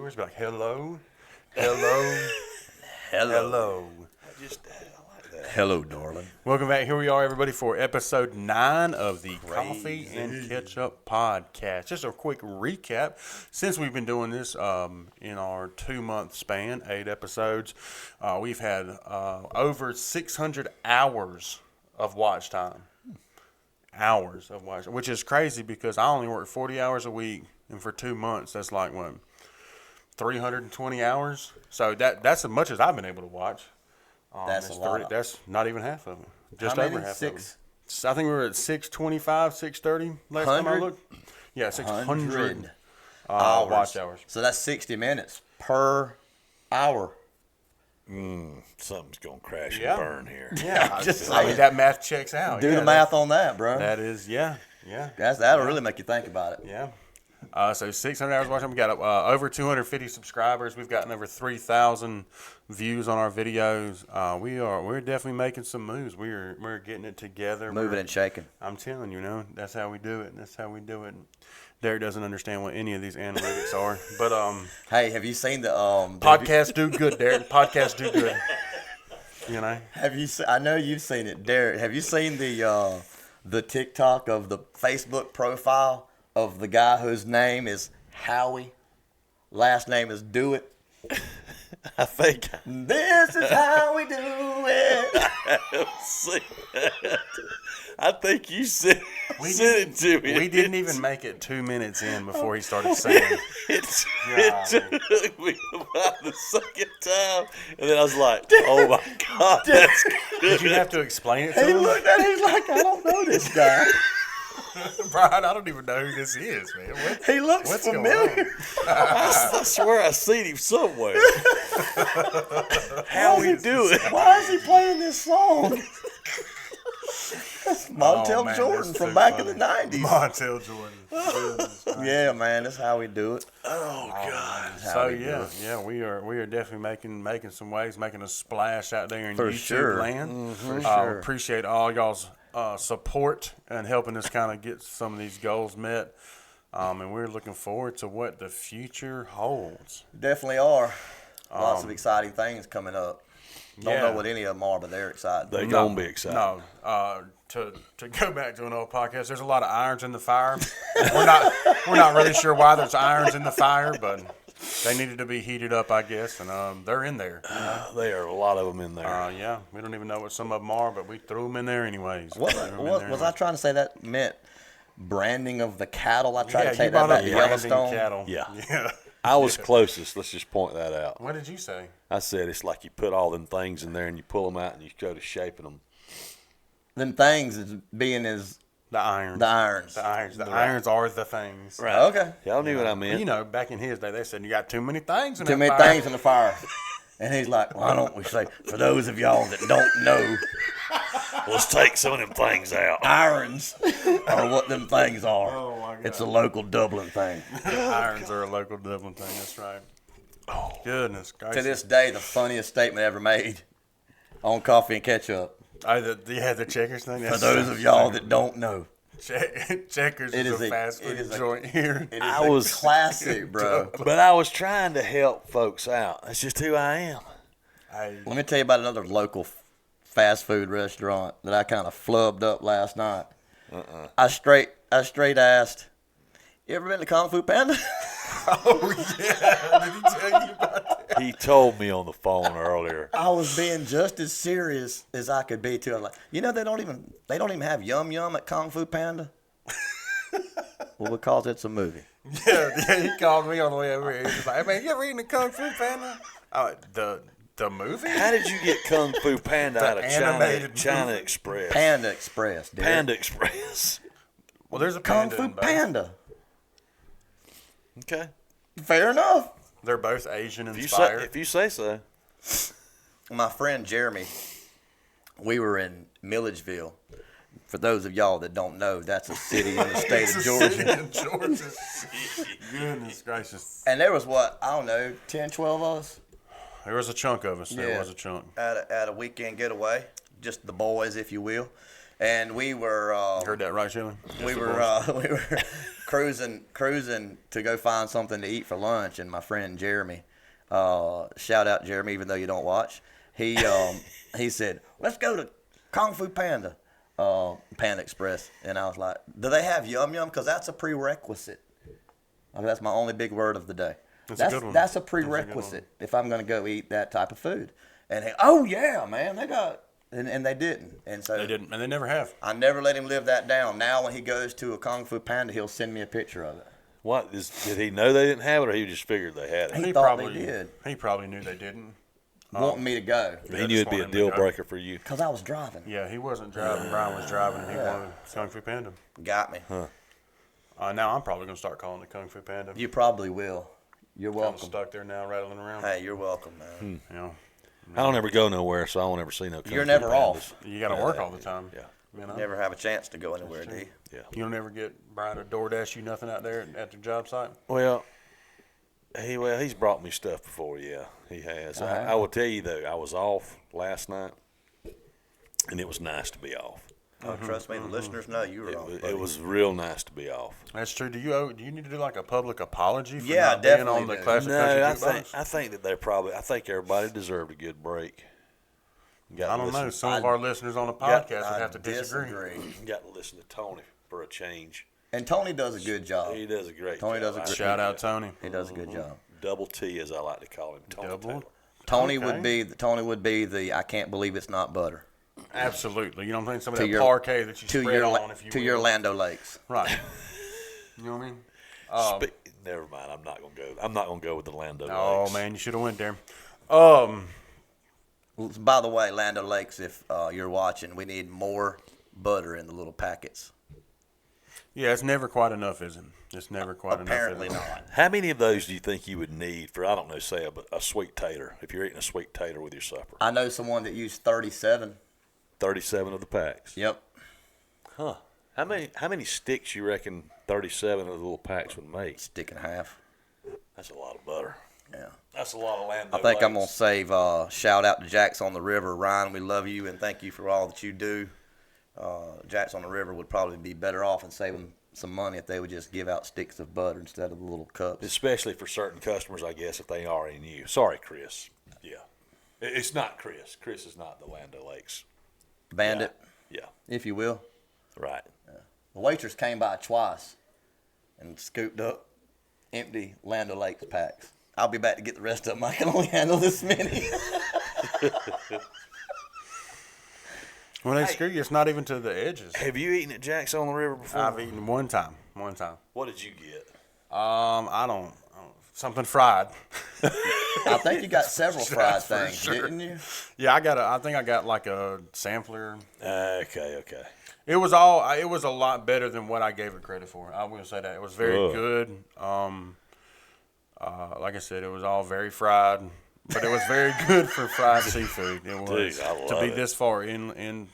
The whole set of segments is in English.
viewers. Be like, hello, hello, hello. I like that. Hello, darling. Welcome back. Here we are, everybody, for episode 9 of the Coffee and Ketchup podcast. Just a quick recap. Since we've been doing this in our 2-month span, 8 episodes, we've had over 600 hours of watch time. Hours of watch, which is crazy because I only work 40 hours a week, and for 2 months, that's like, what, 320 hours? So that's as much as I've been able to watch. That's a lot. That's not even half of it. Just How over many? half Six? of it. I think we were at 625, 630 last time I 100? looked. Yeah, 600 100 watch hours. So that's 60 minutes per hour. Something's gonna crash Yeah. and burn here. Yeah, Just I mean, saying. that math checks out. Do Yeah, the math on that, bro. That is, yeah. That'll really make you think about it. Yeah. So 600 hours watching. We got over 250 subscribers. We've gotten over 3,000 views on our videos. We're definitely making some moves. We're getting it together. Moving and shaking. I'm telling you, that's how we do it. That's how we do it. Derek doesn't understand what any of these analytics are, but Hey, have you seen the podcasts do good, Derek. Podcasts do good. You know. I know you've seen it, Derek. Have you seen the TikTok of the Facebook profile of the guy whose name is Howie, last name is Do It? I think This is how we do it. I think you sent it to me. We didn't even make it 2 minutes in before he started singing. It took me about the second time, and then I was like, "Oh my god, that's good." Did you have to explain it to He him? looked at it, he's like, I don't know this guy. Brian, I don't even know who this is, man. He looks What's familiar. I swear I seen him somewhere. How we do it? Why is he playing this song? That's Montel man, Jordan that's from too back funny. in the 90s. Montel Jordan. Goodness gracious. Yeah, man, that's how we do it. Oh god. So we are definitely making some waves, making a splash out there in For YouTube sure. land. For sure. Appreciate all y'all's support and helping us kind of get some of these goals met. And we're looking forward to what the future holds. Definitely are. Lots of exciting things coming up. Don't yeah. know what any of them are, but they're exciting. They gonna be excited. No, to go back to an old podcast, there's a lot of irons in the fire. we're not really sure why there's irons in the fire, but they needed to be heated up, I guess, and they're in there. There are a lot of them in there. Yeah, we don't even know what some of them are, but we threw them in there anyways. Was I trying to say that meant branding of the cattle? I tried Yeah, to say you that brought about up the branding Yellowstone. cattle. Yeah. I was closest. Let's just point that out. What did you say? I said it's like you put all them things in there and you pull them out and you go to shaping them. Them things is being as The irons. the irons. The irons. The irons are the things. Right. Okay. Y'all knew what I meant. You know, back in his day, they said you got too many things in Too that many fire. things in the fire. And he's like, why don't we say, for those of y'all that don't know, Let's take some of them things out. irons are what them things are. Oh, my God. It's a local Dublin thing. Irons are a local Dublin thing. That's right. Oh, goodness gracious. To this day, the funniest statement ever made on Coffee and Ketchup. The Checkers thing. For those of y'all that don't know. Checkers It is is a a- fast it food is a- joint here. It is I a was- classic, bro. But I was trying to help folks out. That's just who I am. Let me tell you about another local fast food restaurant that I kind of flubbed up last night. I straight asked, you ever been to Kung Fu Panda? Oh, yeah. Did he tell you about that? He told me on the phone earlier. I was being just as serious as I could be too. I was like, you know, they don't even have Yum Yum at Kung Fu Panda. Well, because it's a movie. Yeah, he called me on the way over here. He was like, hey, man, you ever eaten the Kung Fu Panda? The movie? How did you get Kung Fu Panda out of animated China movie. Express? Panda Express, dude. Panda Express. Well, there's a Kung panda Fu in both. Panda. Okay. Fair enough. They're both Asian If inspired. you say so. My friend Jeremy, we were in Milledgeville. For those of y'all that don't know, that's a city in the state It's of a Georgia. city in Georgia. Goodness gracious. And there was I don't know, 10, 12 of us There was a chunk of us. There Yeah. was a chunk. at a weekend getaway. Just the boys, if you will. And we were. You heard that right, Shirley? We were cruising to go find something to eat for lunch, and my friend Jeremy, shout out Jeremy, even though you don't watch, he said, let's go to Kung Fu Panda, Panda Express, and I was like, do they have Yum Yum? Because that's a prerequisite. I mean, that's my only big word of the day. That's a good one. That's a prerequisite if I'm going to go eat that type of food. And he, oh yeah, man, they got. And they didn't. And so They didn't, and they never have. I never let him live that down. Now when he goes to a Kung Fu Panda, he'll send me a picture of it. What did he know they didn't have it, or he just figured they had it? He thought they did. He probably knew they didn't. Wanting me to go. He knew it'd be a deal breaker for you. Because I was driving. Yeah, he wasn't driving. Brian was driving, and he wanted Kung Fu Panda. Got me. Now I'm probably going to start calling it Kung Fu Panda. You probably will. You're I'm welcome. stuck there now, rattling around. Hey, you're welcome, man. You know, I don't ever go nowhere, so I won't ever see no. Kung You're Fu never Pandas. off. you got to work all the time. Yeah. You know? Never have a chance to go anywhere, do you? Yeah. You'll never get Brian to DoorDash you nothing out there at the job site? Well, he's brought me stuff before. Yeah, he has. I will tell you though, I was off last night, and it was nice to be off. Oh, trust me, the listeners know you were on. It was real nice to be off. That's true. Do you need to do like a public apology for Yeah, not being definitely on the do. Classic No, Country Jukebox? I think that I think everybody deserved a good break. I don't know. Some of I- our listeners on the podcast would have to disagree. Got to listen to Tony for a change. And Tony does a good job. He does a great Tony job. does a great Shout out Tony. He does a good job. Double T, as I like to call him. Tony Double? Taylor. Tony Okay. would be the I can't believe it's not butter. Absolutely. You know what I'm saying? Some of To that your- parquet that you To spread your on, if you to will. your Lando Lakes. Right. You know what I mean? Never mind. I'm not gonna go. I'm not gonna go with the Lando. Oh, Lakes. man, you should have went there. By the way, Lando Lakes, if you're watching, we need more butter in the little packets. Yeah, it's never quite enough, is it? It's never quite Apparently enough. not. How many of those do you think you would need for, I don't know, say a sweet tater, if you're eating a sweet tater with your supper? I know someone that used 37. 37 of the packs. Yep. Huh. How many sticks you reckon 37 of the little packs would make? Stick and a half. That's a lot of butter. Yeah. That's a lot of Lando I think I'm going to Lakes. save shout out to Jacks on the River. Ryan, we love you and thank you for all that you do. Jacks on the River would probably be better off and saving some money if they would just give out sticks of butter instead of the little cups. Especially for certain customers, I guess, if they already knew. Sorry, Chris. Yeah. It's not Chris. Chris is not the Lando Lakes. Bandit, Yeah. if you will. Right. The waitress came by twice and scooped up empty Lando Lakes packs. I'll be back to get the rest of them. I can only handle this many. When they screw you, it's not even to the edges. Have you eaten at Jack's on the River before? I've eaten one time. What did you get? I don't something fried. I think you got several fried That's for things, sure. didn't you? Yeah, I think I got like a sampler. Okay. It was a lot better than what I gave it credit for. I will say that. It was very Ugh. good. Like I said, it was all very fried, but it was very good for fried seafood. It was Dude, I to love be it. this far inland.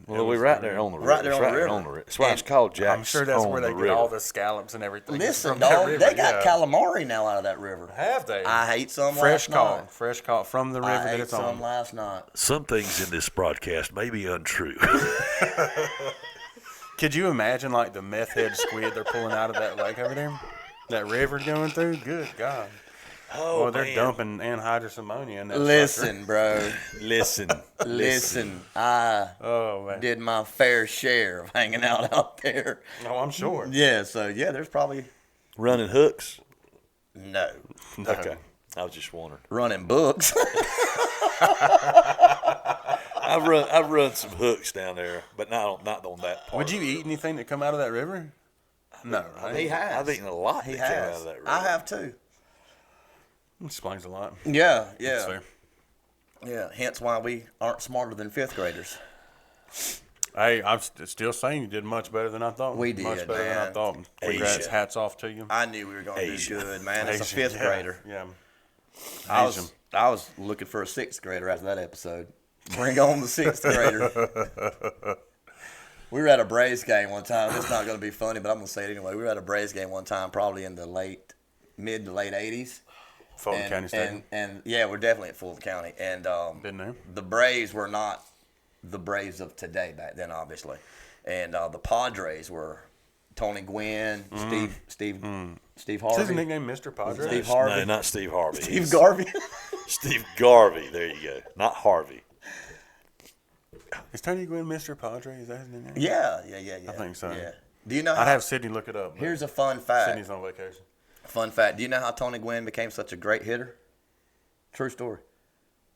Well, we're right there on the river. Right there It's on the river. On the river. That's why it's called Jack's. I'm sure that's on where they the get river. all the scallops and everything. Listen, from that dog, river, they got yeah. calamari now out of that river. Have they? I ate some fresh last night. caught from the river I that ate it's some on. last night. Some things in this broadcast may be untrue. Could you imagine like the meth head squid they're pulling out of that lake over there? That river going through? Good God. Oh, Well, they're man. dumping anhydrous ammonia in that Listen, bro. Listen. Listen. I sucker. Oh, man. did my fair share of hanging out there. Oh, I'm sure. Yeah, so yeah, there's probably Running hooks? no No. Okay. I was just wondering. running books. I've run some hooks down there, but not on that part. Would you eat anything that come out of that river? No, right? He has. I've eaten a lot He that came out has. of that river. I have too. Explains a lot. Yeah, That's yeah, fair. yeah. Hence why we aren't smarter than fifth graders. Hey, I'm still saying you did much better than I thought. We did, much better than I man. thought. Congrats, Asia. hats off to you. I knew we were going to do Asia. good, man. As a Asian, fifth yeah, grader, Yeah. I Asian. was looking for a sixth grader after that episode. Bring on the sixth grader. We were at a Braves game one time. It's not going to be funny, but I'm going to say it anyway. We were at a Braves game one time, probably in the mid to late 80s. Fulton County Stadium. And yeah, we're definitely at Fulton County. And Been there. the Braves were not the Braves of today back then, obviously. And the Padres were Tony Gwynn, Steve Harvey. Is his nickname Mr. Padre? Steve Harvey. No, not Steve Harvey. Steve Garvey. Steve Garvey. There you go. Not Harvey. Is Tony Gwynn Mr. Padre? Is that his nickname? Yeah. I think so. Yeah. Do you know? I'd have Sydney look it up. Here's a fun fact. Sydney's on vacation. Fun fact. Do you know how Tony Gwynn became such a great hitter? True story.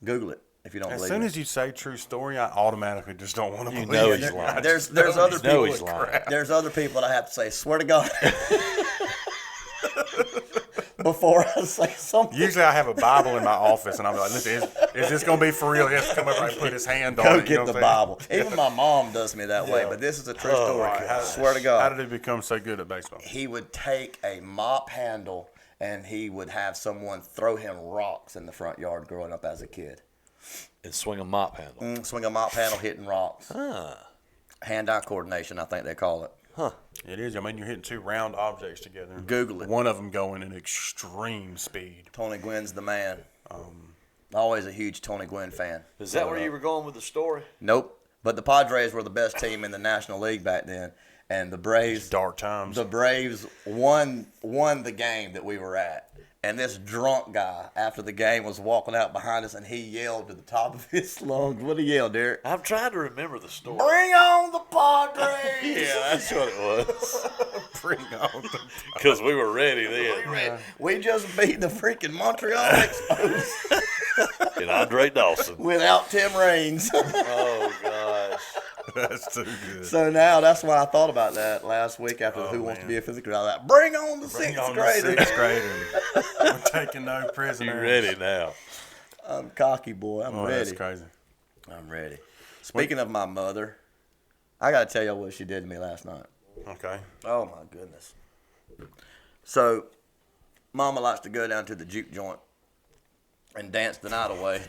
Google it if you don't As believe soon it. as you say true story, I automatically just don't want to believe know it. he's lying. There's other people. he's lying. There's other people that I have to say, swear to God, before I say something. Usually I have a Bible in my office, and I'm like, listen, is this going to be for real? He has to come over and put his hand on Go it. You get know the what I'm Bible. Even my mom does me that way, but this is a true story. saying? Swear to How God. did he become so good at baseball? He would take a mop handle and he would have someone throw him rocks in the front yard growing up as a kid. And swing a mop handle. Swing a mop handle, hitting rocks. Huh. Hand-eye coordination, I think they call it. It is. I mean, you're hitting two round objects together. Google it. One of them going at extreme speed. Tony Gwynn's the man. Always a huge Tony Gwynn fan. Is that where you were going with the story? Nope. But the Padres were the best team in the National League back then, and the Braves Dark times. the Braves won the game that we were at. And this drunk guy, after the game, was walking out behind us, and he yelled to the top of his lungs. What did he yell, Derek? I'm trying to remember the story. Bring on the Padres! Yeah, that's what it was. Bring on the Because we were ready then. We just beat the freaking Montreal Expos And Andre Dawson. without Tim Raines. Oh, gosh. That's too good. So now that's why I thought about that last week after the Who Wants to Be a Fifth Grader. I was like, bring on the Bring sixth on the grader. sixth grader. We're taking no prisoners. You ready now? I'm cocky, boy. I'm ready. That's crazy. I'm ready. Speaking of my mother, I got to tell you what she did to me last night. Okay. Oh, my goodness. So, Mama likes to go down to the juke joint and dance the night away.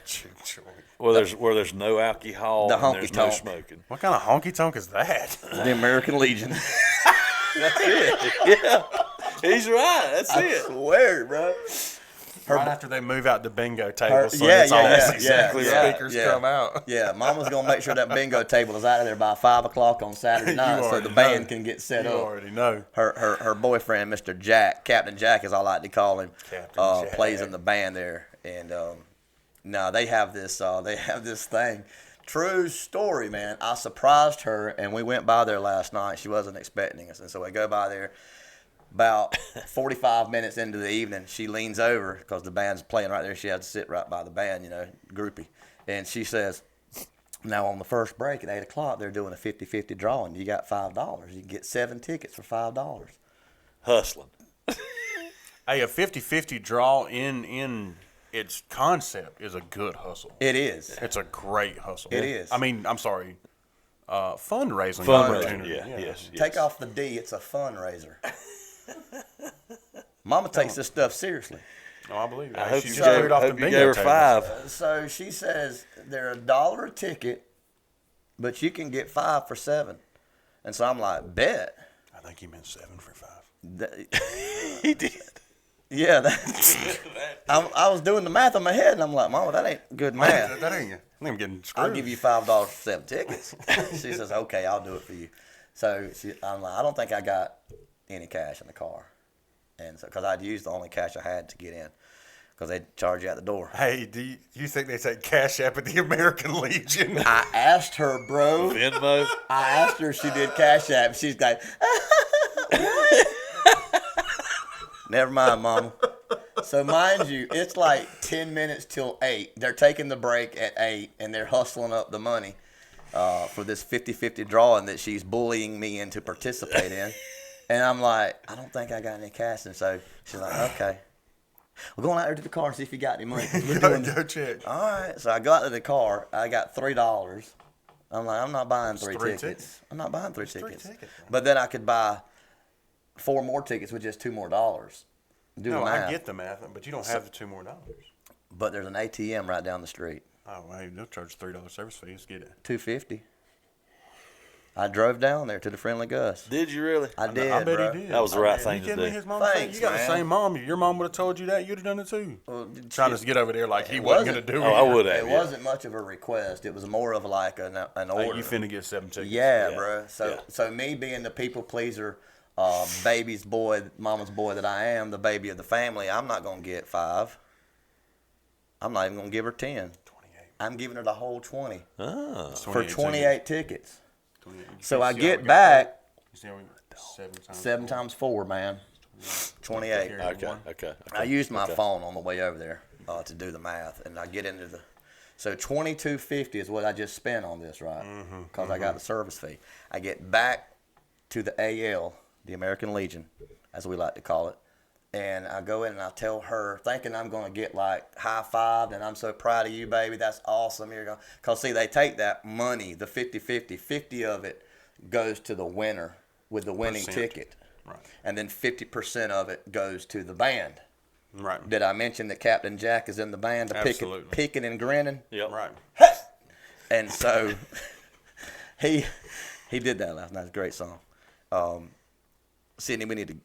Where there's no alcohol The and there's no honky-tonk. smoking. What kind of honky tonk is that? The American Legion. That's it. Yeah. He's right. That's I it. swear, bro. Right after they move out the bingo table, so yeah, it's all yeah, exactly yeah, speakers yeah. come out. Yeah, Mama's going to make sure that bingo table is out of there by 5 o'clock on Saturday night so already the band know. can get set You up. already know. Her boyfriend, Mr. Jack, Captain Jack as I like to call him, Captain Jack. plays in the band there. And no, they have this thing. True story, man. I surprised her, and we went by there last night. She wasn't expecting us, and so we go by there. About 45 minutes into the evening, she leans over because the band's playing right there. She had to sit right by the band, groupie. And she says, now on the first break at 8 o'clock, they're doing a 50-50 drawing. You got $5. You can get 7 tickets for $5. Hustling. Hey, a 50-50 draw in its concept is a good hustle. It is. It's a great hustle. It is. I mean, I'm sorry. Fundraising. Fundraising, opportunity. yes. Take off the D. It's a fundraiser. Mama takes this stuff seriously. Oh, I believe it. I hope She you just threw gave, it off the hope you bingo gave her tables. 5. So she says they're $1 a ticket, but you can get 5 for 7. And so I'm like, bet. I think he meant 7 for 5. He did. Yeah, I was doing the math in my head, and I'm like, Mama, that ain't good math. That ain't you. I'm getting screwed. I'll give you $5 for 7 tickets. She says, okay, I'll do it for you. So I'm like, I don't think I got any cash in the car, and so because I'd used the only cash I had to get in, because they charge you at the door. Hey, do you think they take Cash App at the American Legion? I asked her, bro. Venmo. I asked her if she did Cash App. She's like, never mind, Mama. So mind you, it's like 10 minutes till 8. They're taking the break at 8, and they're hustling up the money for this 50-50 drawing that she's bullying me into participate in. And I'm like, I don't think I got any cash. And so she's like, okay. We're going out there to the car and see if you got any money. Go check. All right. So I got to the car. I got $3. I'm like, I'm not buying 3 3 tickets. tickets. I'm not buying 3 tickets. tickets, But then I could buy 4 more tickets with just $2 more. Do No, the math. I get the math, but you don't have the $2 more. But there's an ATM right down the street. Oh, hey, they'll charge $3 service fees. Get it. $2.50. I drove down there to the Friendly Gus. Did you really? I did, I bet bro. he did. That was the right Are thing you to kidding me? do. His mom Thanks, you got man. the same mom. If your mom would have told you that, you'd have done it too. Well, Trying to get over there like he It wasn't going to wasn't- do it. Oh, I would have. It wasn't much of a request. It was more of like an Hey, order. you finna get 7 tickets. Yeah, Yeah. bro. So Yeah. so me being the people pleaser, baby's boy, mama's boy that I am, the baby of the family, I'm not gonna get 5. I'm not even gonna give her 10. 28. I'm giving her the whole 20 Ah. for 28 tickets. 28. So You I see how get we got back that? You see how we got 7 times 7 4? times 4, man. 28. Okay. I used my phone on the way over there to do the math, and I get into the. So $22.50 is what I just spent on this, right? Because I got the service fee. I get back to the AL, the American Legion, as we like to call it, and I go in and I tell her, thinking I'm going to get like high fived, and I'm so proud of you, baby. That's awesome. You're going. Because see, they take that money, the 50-50, 50 of it goes to the winner with the winning ticket. Right. And then 50% of it goes to the band. Right. Did I mention that Captain Jack is in the band? Absolutely. Picking and grinning. Yep. Right. And so he did that last night. It's a great song. Sydney, we need to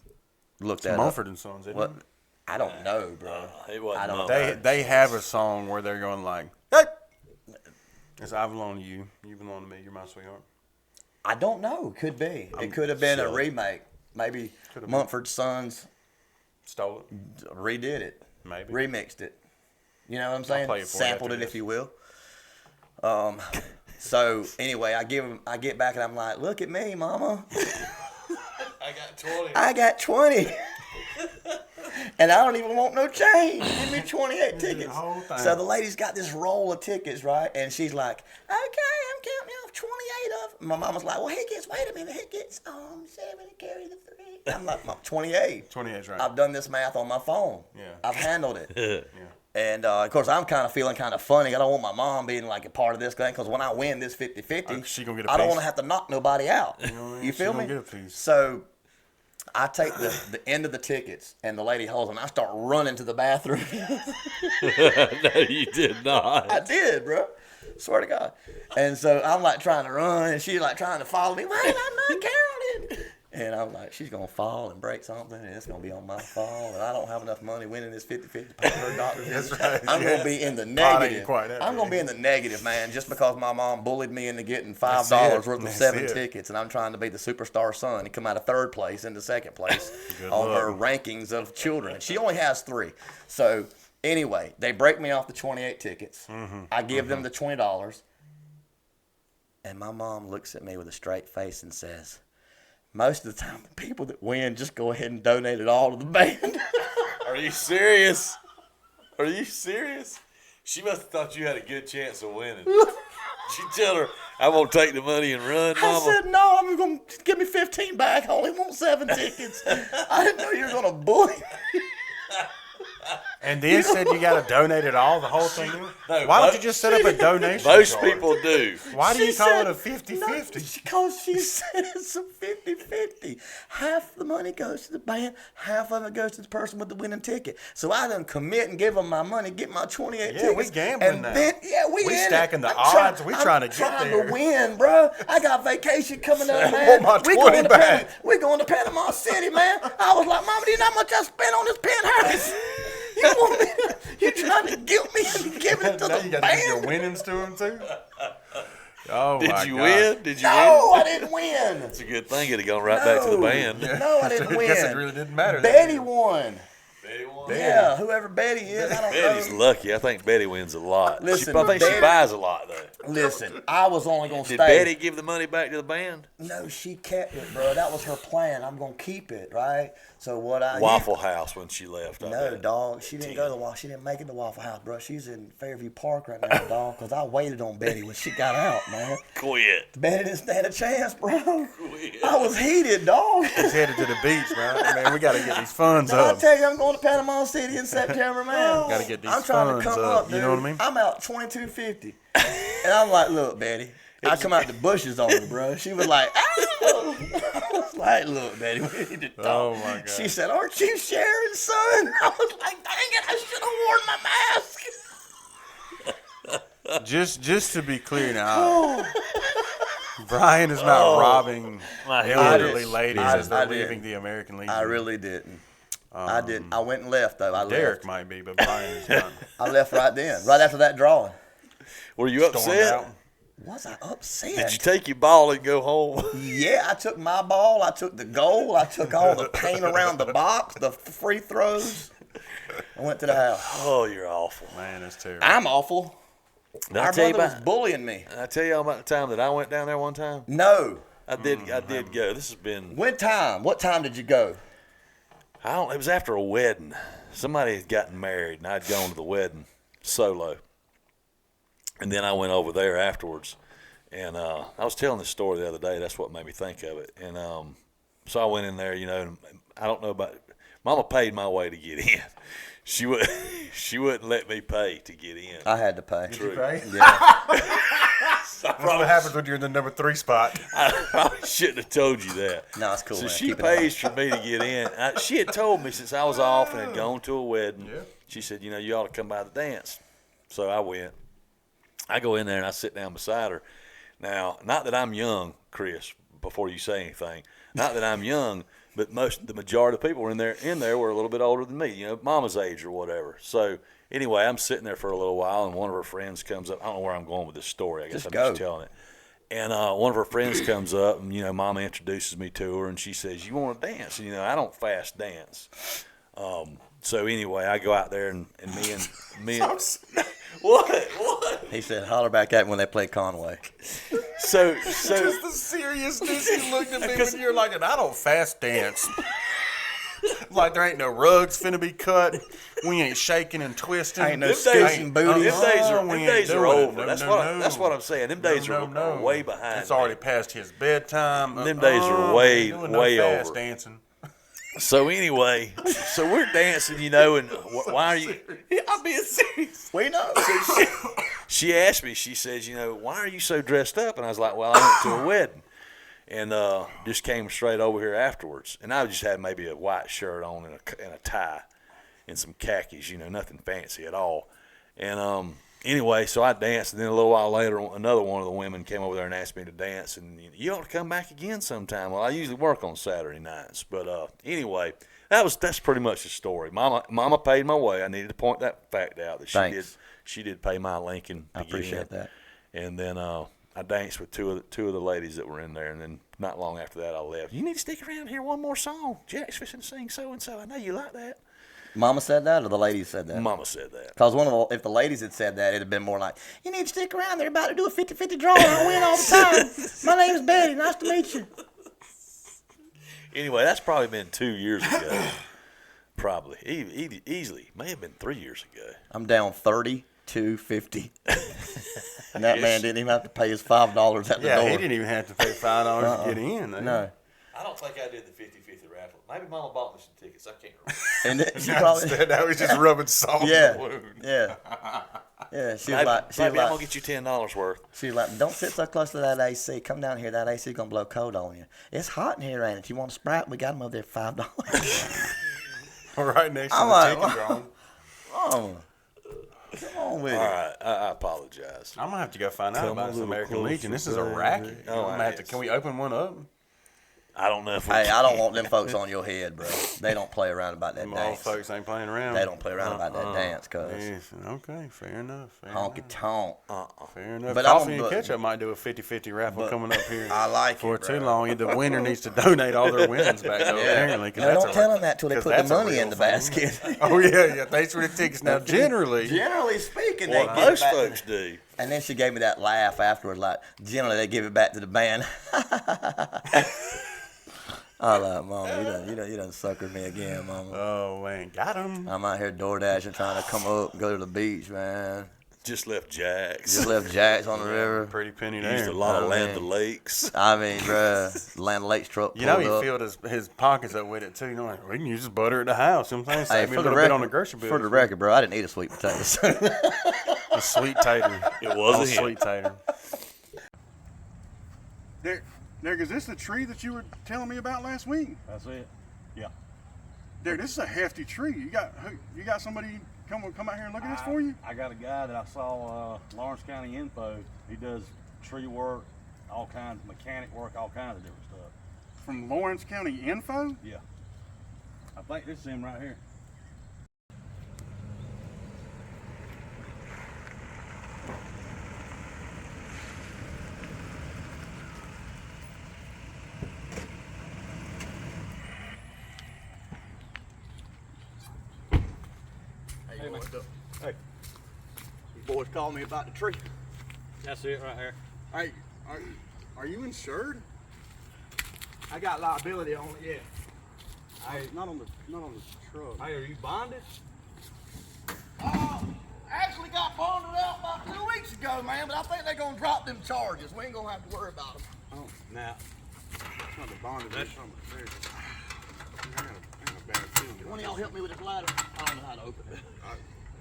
look that Mumford up. and Sons, isn't What? it? I don't know, bro. It wasn't I don't Mumford. They have a song where they're going like, hey! It's I belong to you. You belong to me. You're my sweetheart. I don't know. Could be. It could have been a silly. remake. Maybe Could've been. Mumford Sons Stole it. redid it. Maybe. Remixed it. You know what I'm saying? play it for you Sampled after it, if this. you will. So anyway, I get back and I'm like, look at me, mama. I got 20. I got 20. And I don't even want no change. Give me 28 tickets. whole thing. So the lady's got this roll of tickets, right? And she's like, okay, I'm counting off 28 of them. My mama's like, well, he gets, wait a minute, he gets 7 and carry the 3. I'm like, 28. 28's right. I've done this math on my phone. Yeah. I've handled it. Yeah. And, of course, I'm kind of feeling kind of funny. I don't want my mom being like a part of this thing because when I win this 50-50, She gonna get a I don't piece. want to have to knock nobody out. You know what I mean? You She feel gonna me? get a piece. So I take the end of the tickets and the lady holds them. I start running to the bathroom. No, you did not. I did, bro. Swear to God. And so I'm like trying to run and she's like trying to follow me. Wait, I'm not counting. And I'm like, she's going to fall and break something, and it's going to be on my fall, and I don't have enough money winning this 50-50 to pay for her doctor's visit. right, I'm going to be in the negative. quite that I'm going to be big. in the negative, man, just because my mom bullied me into getting $5 That's it. worth of That's 7 it. tickets, and I'm trying to be the superstar son and come out of 3rd place into 2nd place Good on luck. her rankings of children. She only has 3. So anyway, they break me off the 28 tickets. I give them the $20, and my mom looks at me with a straight face and says, most of the time, the people that win just go ahead and donate it all to the band. Are you serious? Are you serious? She must have thought you had a good chance of winning. She tell her, I'm going to take the money and run, I mama. said, no, I'm going to give me 15 back. I only want 7 tickets. I didn't know you were going to bully me. And then said you got to donate it all, the whole thing? No, Why don't you just set up a donation Most card? people do. Why do She you call said- it a 50-50? Because she said it's a 50-50. Half the money goes to the band, half of it goes to the person with the winning ticket. So I done commit and give them my money, get my 28 Yeah, tickets. we gambling and now. Then, yeah, we We in stacking it. the I'm odds. We trying to get trying there. to win, bro. I got vacation coming up, I man. want my We 20 going to back. we going to Panama City, man. I was like, Mama, do you know how much I spent on this penthouse? You want me? You trying to guilt me and give it to Now the you got to give your band? winnings to him, too? Oh, my Did you God. win? Did you win? No, I didn't win. It's a good thing. It'd have gone right back to the band. No, I didn't I win. guess it really didn't matter. Betty won. Betty won. Yeah, whoever Betty is, I don't Betty's know. lucky. I think Betty wins a lot. Listen, I think she Betty- buys a lot, though. Listen, I was only going to Did stay. Betty give the money back to the band? No, she kept it, bro. That was her plan. I'm going to keep it, right? So what I... Waffle House when she left. I No, bet. dog. She didn't go to the Waffle. She didn't make it to Waffle House, bro. She's in Fairview Park right now, dog, because I waited on Betty when she got out, man. Quit. Betty didn't stand a chance, bro. Quit. I was heated, dog. He's headed to the beach, man. Man, we got to get these funds Did I up. tell you I'm going to Panama City in September, man? Gotta get these I'm trying to funds come up, up, you dude. know what I mean? I'm out $22.50, and I'm like, look, Betty. I come out the bushes on her, bro. She was like, "Ow!" I was like, look, Betty, we need to talk. Oh, my God. She said, aren't you Sharon's son? I was like, dang it, I should have worn my mask. Just to be clear now, Brian is not robbing my elderly head. ladies as they're leaving the American Legion. I really didn't. I didn't. I went and left though. I Derek left. might be, but Brian is not. I left right then, right after that drawing. Were you Stormed upset? out. Was I upset? Did you take your ball and go home? Yeah, I took my ball. I took the goal. I took all the paint around the box, the free throws. I went to the house. Oh, you're awful. Man, that's terrible. I'm awful. Did I Our tell you brother was about? bullying me. Did I tell you all about the time that I went down there one time? No. I did go. This has been. When time? What time did you go? It was after a wedding. Somebody had gotten married, and I'd gone to the wedding solo. And then I went over there afterwards. And I was telling this story the other day. That's what made me think of it. And so I went in there, and I don't know about – Mama paid my way to get in. She wouldn't let me pay to get in. I had to pay. Did you pay? Yeah. That's what happens when you're in the number 3 spot. I probably shouldn't have told you that. No, it's cool, So man. she Keep it pays for me to get in. She had told me since I was off and had gone to a wedding. Yeah. She said, you ought to come by the dance. So I went. I go in there and I sit down beside her. Now, not that I'm young, Chris, before you say anything. Not that I'm young, but the majority of the people were in there were a little bit older than me, Mama's age or whatever. So anyway, I'm sitting there for a little while, and one of her friends comes up. I don't know where I'm going with this story. I guess I'm just telling it. And one of her friends comes up, and Mama introduces me to her, and she says, "You want to dance?" And, I don't fast dance. So anyway, I go out there, and me and what? He said, holler back at me when they play Conway. So Just the seriousness you looked at me when you're like, and I don't fast dance. Like there ain't no rugs finna be cut. We ain't shaking and twisting. Ain't no Them scooting booties. Them we days ain't are doing it. over. No, That's what I'm saying. Them days are way behind. It's already past his bedtime. Them days are way fast over. dancing. So anyway, we're dancing, and why are you? I'm being serious. We know. She asked me. She says, why are you so dressed up? And I was like, well, I went to a wedding, and just came straight over here afterwards. And I just had maybe a white shirt on and a tie, and some khakis. Nothing fancy at all. And anyway, so I danced, and then a little while later, another one of the women came over there and asked me to dance, and you ought to come back again sometime. Well, I usually work on Saturday nights, but anyway, that's pretty much the story. Mama paid my way. I needed to point that fact out that she did pay my Lincoln. I appreciate that. And then I danced with two of the ladies that were in there, and then not long after that, I left. You need to stick around here one more song. Jack's fixing to sing so and so. I know you like that. Mama said that, or the ladies said that? Mama said that. Because if the ladies had said that, it'd have been more like, you need to stick around. They're about to do a 50-50 draw, and I win all the time. My name's Betty. Nice to meet you. Anyway, that's probably been 2 years ago. Probably. Easily. May have been 3 years ago. I'm down $32.50. And that man didn't even have to pay his $5 at the door. Yeah, he didn't even have to pay $5 to get in. No. I don't think I did the 50-50 raffle. Maybe Mama bought me some tickets. I can't remember. And then she probably, That was just rubbing salt yeah, in the wound. yeah, yeah. She was Maybe like, I'm gonna get you $10 worth. she was like, don't sit so close to that AC. Come down here. That AC gonna blow cold on you. It's hot in here, ain't it? You want a Sprite? We got them over there for $5. Right next to I'm the like, ticket drawing. Oh, come on with All it. right, I apologize. I'm gonna have to go find out Come about a this little American closer, Legion. This is a baby. racket. Oh, I'm gonna have to, it is. can we open one up? I don't know if we Hey, I don't want them folks on your head, bro. They don't play around about that Them old dance. folks ain't playing around. They don't play around about that dance, cuz. Yes, okay, fair enough. Honky tonk. Fair enough. But Coffee I'm- and but- Ketchup might do a 50-50 raffle coming up here. I like For it, too bro. long. The winner needs to donate all their winnings back, though, apparently. 'cause No, that's don't a- tell them that till they 'cause put the that's a money real in the thing. basket. Oh, yeah. Thanks for the tickets. Now, generally, Generally speaking, Well, they give most it back. folks do. And then she gave me that laugh afterwards, like, generally they give it back to the band. I like, Mama, you done suckered me again, Mama. oh, man, got him. I'm out here door dashing, trying to come up and go to the beach, man. Just left Jack's. Just left Jack's on the river. Pretty penny Used there. a lot of I Land mean- Lakes. I mean, bruh, Land Lakes truck You know, pulled he up. filled his pockets up with it, too. Like, we can use this butter at the house. You know what I'm saying? Hey, Save me a little bit on the grocery bill. for the record, bro, I didn't eat a sweet potato. A sweet tater. It was Oh, a hit. sweet tater. Derek, is this the tree that you were telling me about last week? That's it. Yeah. Derek, this is a hefty tree. You got somebody come out here and look at this for you? I got a guy that I saw Lawrence County Info. He does tree work all kinds of mechanic work, all kinds of different stuff. From Lawrence County Info? Yeah. I think this is him right here. Hey, man. Hey, you boys called me about the tree. That's it right here. Hey, are you insured? I got liability on it, yeah. Hey, not on the truck. Hey, are you bonded? Actually got bonded out about 2 weeks ago, man, but I think they're gonna drop them charges. We ain't gonna have to worry about them. Oh, now. It's not the bond, it's something there. I got a bad feeling. One of y'all help me with this ladder? I don't know how to open it.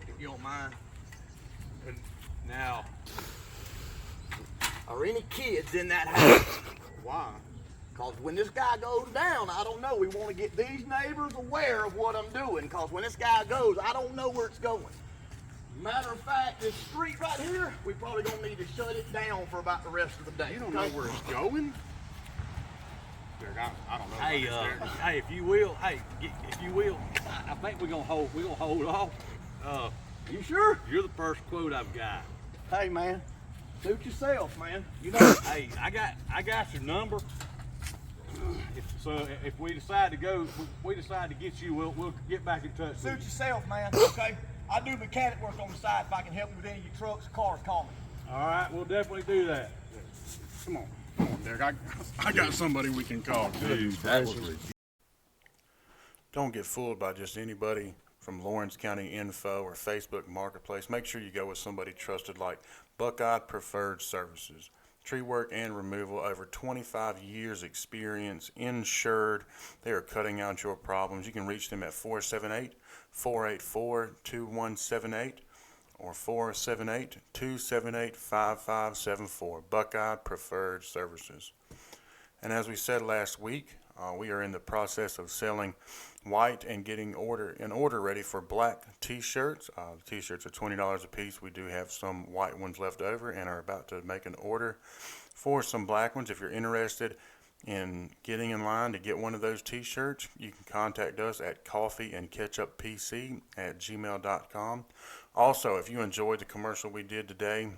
If you don't mind. Now. Are any kids in that house? Why? Because when this guy goes down, I don't know. We want to get these neighbors aware of what I'm doing. Because when this guy goes, I don't know where it's going. Matter of fact, this street right here, we probably gonna need to shut it down for about the rest of the day. You don't know where it's going? Derek, I don't know. Hey, hey, if you will, I think we're gonna hold off. You sure? You're the first quote I've got. Hey, man. Suit yourself, man. You know. Hey, I got your number. If we decide to go, we decide to get you, we'll get back in touch Suit with you. yourself, man. Okay. I do mechanic work on the side. If I can help you with any of your trucks or cars, call me. All right, we'll definitely do that. Come on, Derek. I got somebody we can call. Dude, that was ridiculous. Don't get fooled by just anybody from Lawrence County Info or Facebook Marketplace. Make sure you go with somebody trusted like Buckeye Preferred Services. Tree work and removal, over 25 years experience, insured. They are cutting out your problems. You can reach them at 478-484-2178 or 478-278-5574. Buckeye Preferred Services. And as we said last week, we are in the process of selling white and getting an order ready for black t-shirts. The t-shirts are $20 a piece. We do have some white ones left over and are about to make an order for some black ones. If you're interested in getting in line to get one of those t-shirts, you can contact us at coffeeandketchupPC@gmail.com. Also, if you enjoyed the commercial we did today,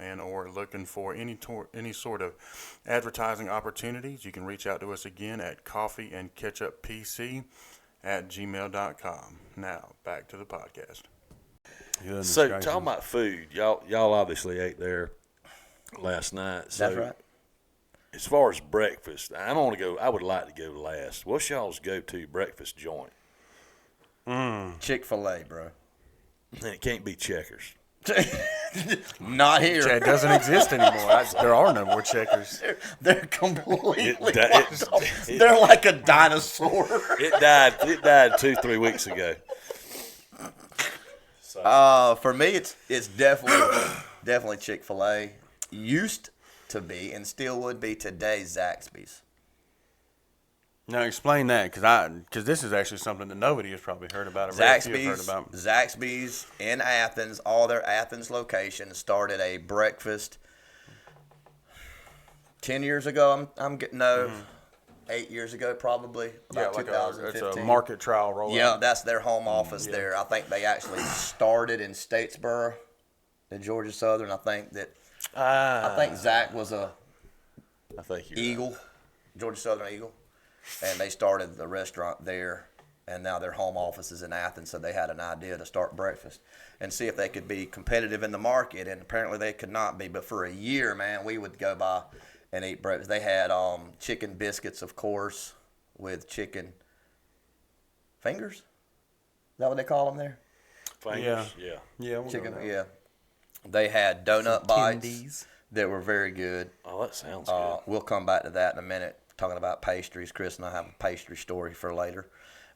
and or looking for any sort of advertising opportunities, you can reach out to us again at coffeeandketchupPC@gmail.com. Now, back to the podcast. So, talking about food, y'all obviously ate there last night. So, That's right. as far as breakfast, I would like to go last. What's y'all's go-to breakfast joint? Chick-fil-A, bro. And it can't be Checkers. Not here. It doesn't exist anymore. There are no more Checkers. They're completely It- wiped off. They're like a dinosaur. It died 2-3 weeks ago. For me, it's definitely Chick-fil-A. Used to be and still would be today Zaxby's. Now explain that, because this is actually something that nobody has probably heard about. Or very few have heard about. Zaxby's in Athens, all their Athens locations started a breakfast 10 years ago. I'm getting 8 years ago probably. About 2015. It's a market trial rollout. Yeah, that's their home office there. I think they actually started in Statesboro, in Georgia Southern. I think Zach was a Eagle, Georgia Southern Eagle. And they started the restaurant there, and now their home office is in Athens, so they had an idea to start breakfast and see if they could be competitive in the market, and apparently they could not be. But for a year, man, we would go by and eat breakfast. They had chicken biscuits, of course, with chicken fingers. Is that what they call them there? Fingers? Yeah. We'll Chicken, go there. yeah. They had donut bites that were very good. Oh, that sounds good. We'll come back to that in a minute. Talking about pastries, Chris and I have a pastry story for later.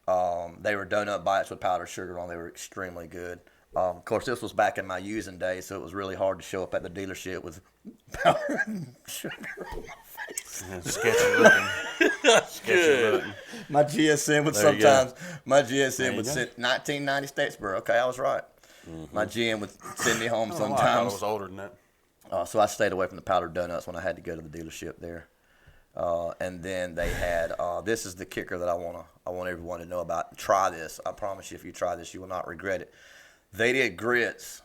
They were donut bites with powdered sugar on. They were extremely good. Of course, this was back in my using days, so it was really hard to show up at the dealership with powdered sugar on my face. Sketchy looking. Good. My GSM would There you go. send 1990 Statesboro. Okay, I was right. My GM would send me home I thought it sometimes. was older than that. So I stayed away from the powdered donuts when I had to go to the dealership there. And then they had this is the kicker that I want everyone to know about. Try this. I promise you, if you try this, you will not regret it. They did grits,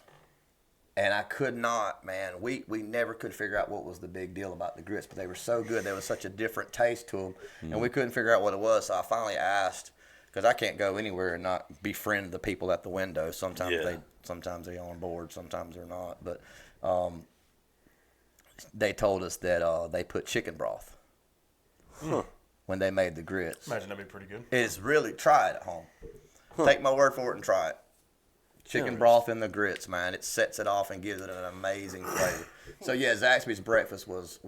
and I could not, man. We never could figure out what was the big deal about the grits, but they were so good. There was such a different taste to them, and we couldn't figure out what it was. So I finally asked, because I can't go anywhere and not befriend the people at the window. Sometimes they're on board, sometimes they're not. But they told us that they put chicken broth when they made the grits. Imagine that'd be pretty good. It's really, try it at home. Take my word for it and try it. Chicken broth in the grits, man. It sets it off and gives it an amazing flavor. So yeah, Zaxby's breakfast was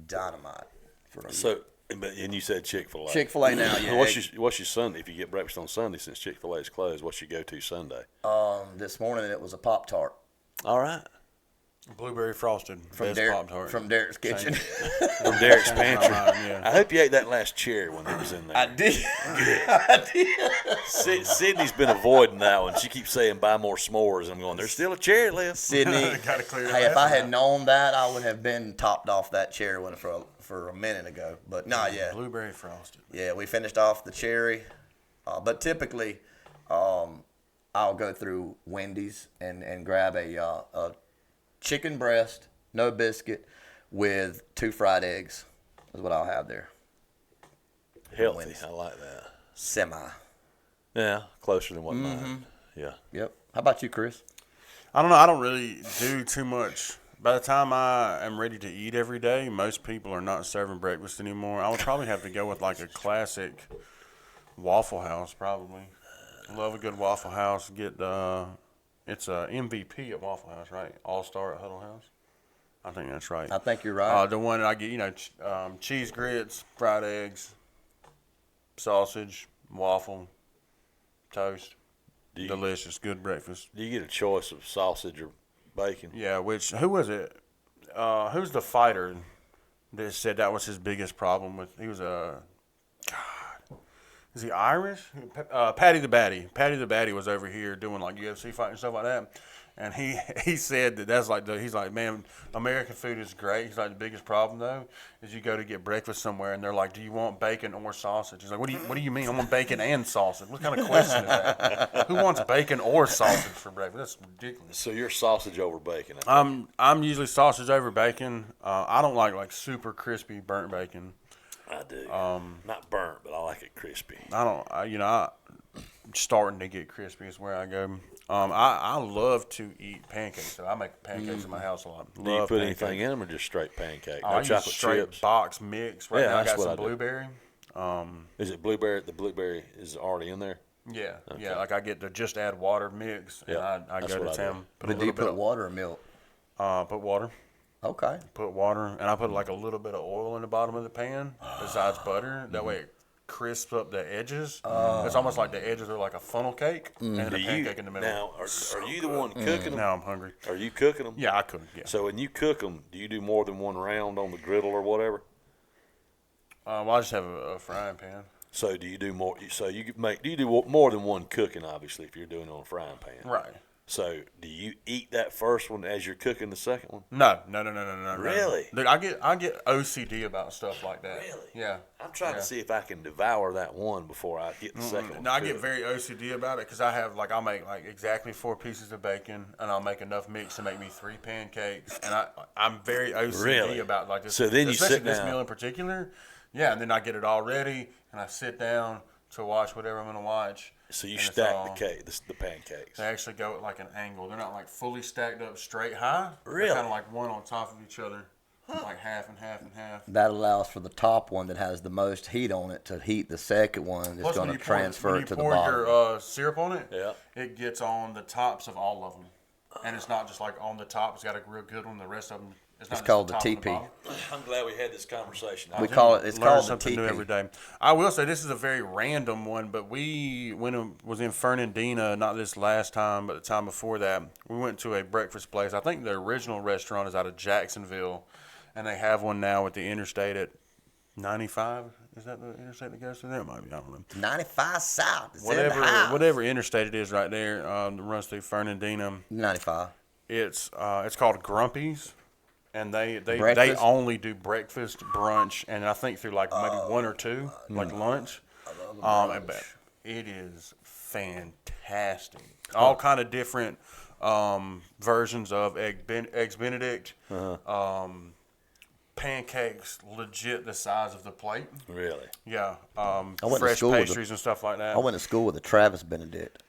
dynamite for me. So, and you said Chick-fil-A. Chick-fil-A now, yeah. What's your Sunday? If you get breakfast on Sunday, since Chick-fil-A is closed, what's your go-to Sunday? This morning it was a Pop-Tart. All right. Blueberry frosted. From Derek's kitchen. From Derek's pantry. Yeah. I hope you ate that last cherry one that was in there. I did. I did. Sydney's been avoiding that one. She keeps saying buy more s'mores. I'm going, there's still a cherry left. Sydney, Gotta clear hey, that if I out. had known that, I would have been topped off that cherry one for a minute ago. But nah, yeah. Blueberry frosted. Yeah, we finished off the cherry. But typically, I'll go through Wendy's and grab a chicken breast, no biscuit, with 2 fried eggs is what I'll have there. Healthy. Wendy's. I like that. Semi. Yeah, closer than what mine. Yeah. Yep. How about you, Chris? I don't know. I don't really do too much. By the time I am ready to eat every day, most people are not serving breakfast anymore. I would probably have to go with like a classic Waffle House, probably. Love a good Waffle House. It's a MVP at Waffle House, right? All-Star at Huddle House. I think that's right. I think you're right. The one that I get, cheese grits, fried eggs, sausage, waffle, toast. Delicious, good breakfast. Do you get a choice of sausage or bacon? Yeah, who was it? Who's the fighter that said that was his biggest problem with? He was is he Irish? Paddy the Baddy. Paddy the Baddy was over here doing like UFC fighting and stuff like that, and he said that's like he's like, man, American food is great. He's like, the biggest problem though is you go to get breakfast somewhere and they're like, do you want bacon or sausage? He's like, what do you mean? I want bacon and sausage. What kind of question is that? Who wants bacon or sausage for breakfast? That's ridiculous. So you're sausage over bacon. I'm usually sausage over bacon. I don't like super crispy burnt bacon. I do. Not burnt, but I like it crispy. I'm starting to get crispy is where I go. I love to eat pancakes, so I make pancakes in my house a lot. Do you put anything in them or just straight pancake? No I use chocolate straight chips? box mix. Right now I that's got what some I do. blueberry. Is it blueberry? The blueberry is already in there? Yeah, Okay. yeah. Like I get to just add water mix, and Yeah, I that's go to what I do. town. But do you put water or milk? Put water. Okay. Put water, and I put like a little bit of oil in the bottom of the pan besides butter. That way it crisps up the edges. It's almost like the edges are like a funnel cake and then a pancake in the middle. Now, are you the one cooking them? Now I'm hungry. Are you cooking them? Yeah, I could. Yeah. So when you cook them, do you do more than one round on the griddle or whatever? Well, I just have a frying pan. So do you do more? So do you do more than one cooking? Obviously, if you're doing it on a frying pan. Right. So do you eat that first one as you're cooking the second one? No. Really? Dude, I get OCD about stuff like that. Really? Yeah. I'm trying to see if I can devour that one before I get the second one. No, I get very OCD about it because I'll make like exactly 4 pieces of bacon and I'll make enough mix to make me 3 pancakes, and I'm very OCD Really? about like this. So then you especially sit this down. meal in particular. Yeah, and then I get it all ready and I sit down to watch whatever I'm gonna watch. So you and it's stack all- the pancakes. They actually go at like an angle. They're not like fully stacked up straight high. Really? They're kind of like one on top of each other, like half and half and half. That allows for the top one that has the most heat on it to heat the second one that's Plus, going when to you pour- transfer when it to you the pour bottom. your syrup on it, Yeah. it gets on the tops of all of them, and it's not just like on the top. It's got a real good one. The rest of them, it's not just called the top and TP. bottom. I'm glad we had this conversation. We call it. It's Learn called the something new TP. every day. I will say this is a very random one, but when it was in Fernandina, not this last time, but the time before that, we went to a breakfast place. I think the original restaurant is out of Jacksonville, and they have one now at the interstate at 95. Is that the interstate that goes through there? It might be. I don't know. 95 South. It's in the Whatever, house. whatever interstate it is right there that runs through Fernandina. 95. It's called Grumpy's. and they Breakfast? only do breakfast, brunch, and I think through like maybe one or two, like lunch. But it is fantastic. All kind of different versions of eggs Benedict. Pancakes, legit the size of the plate. Really? Yeah. went to Fresh school with pastries and stuff like that. I went to school with a Travis Benedict.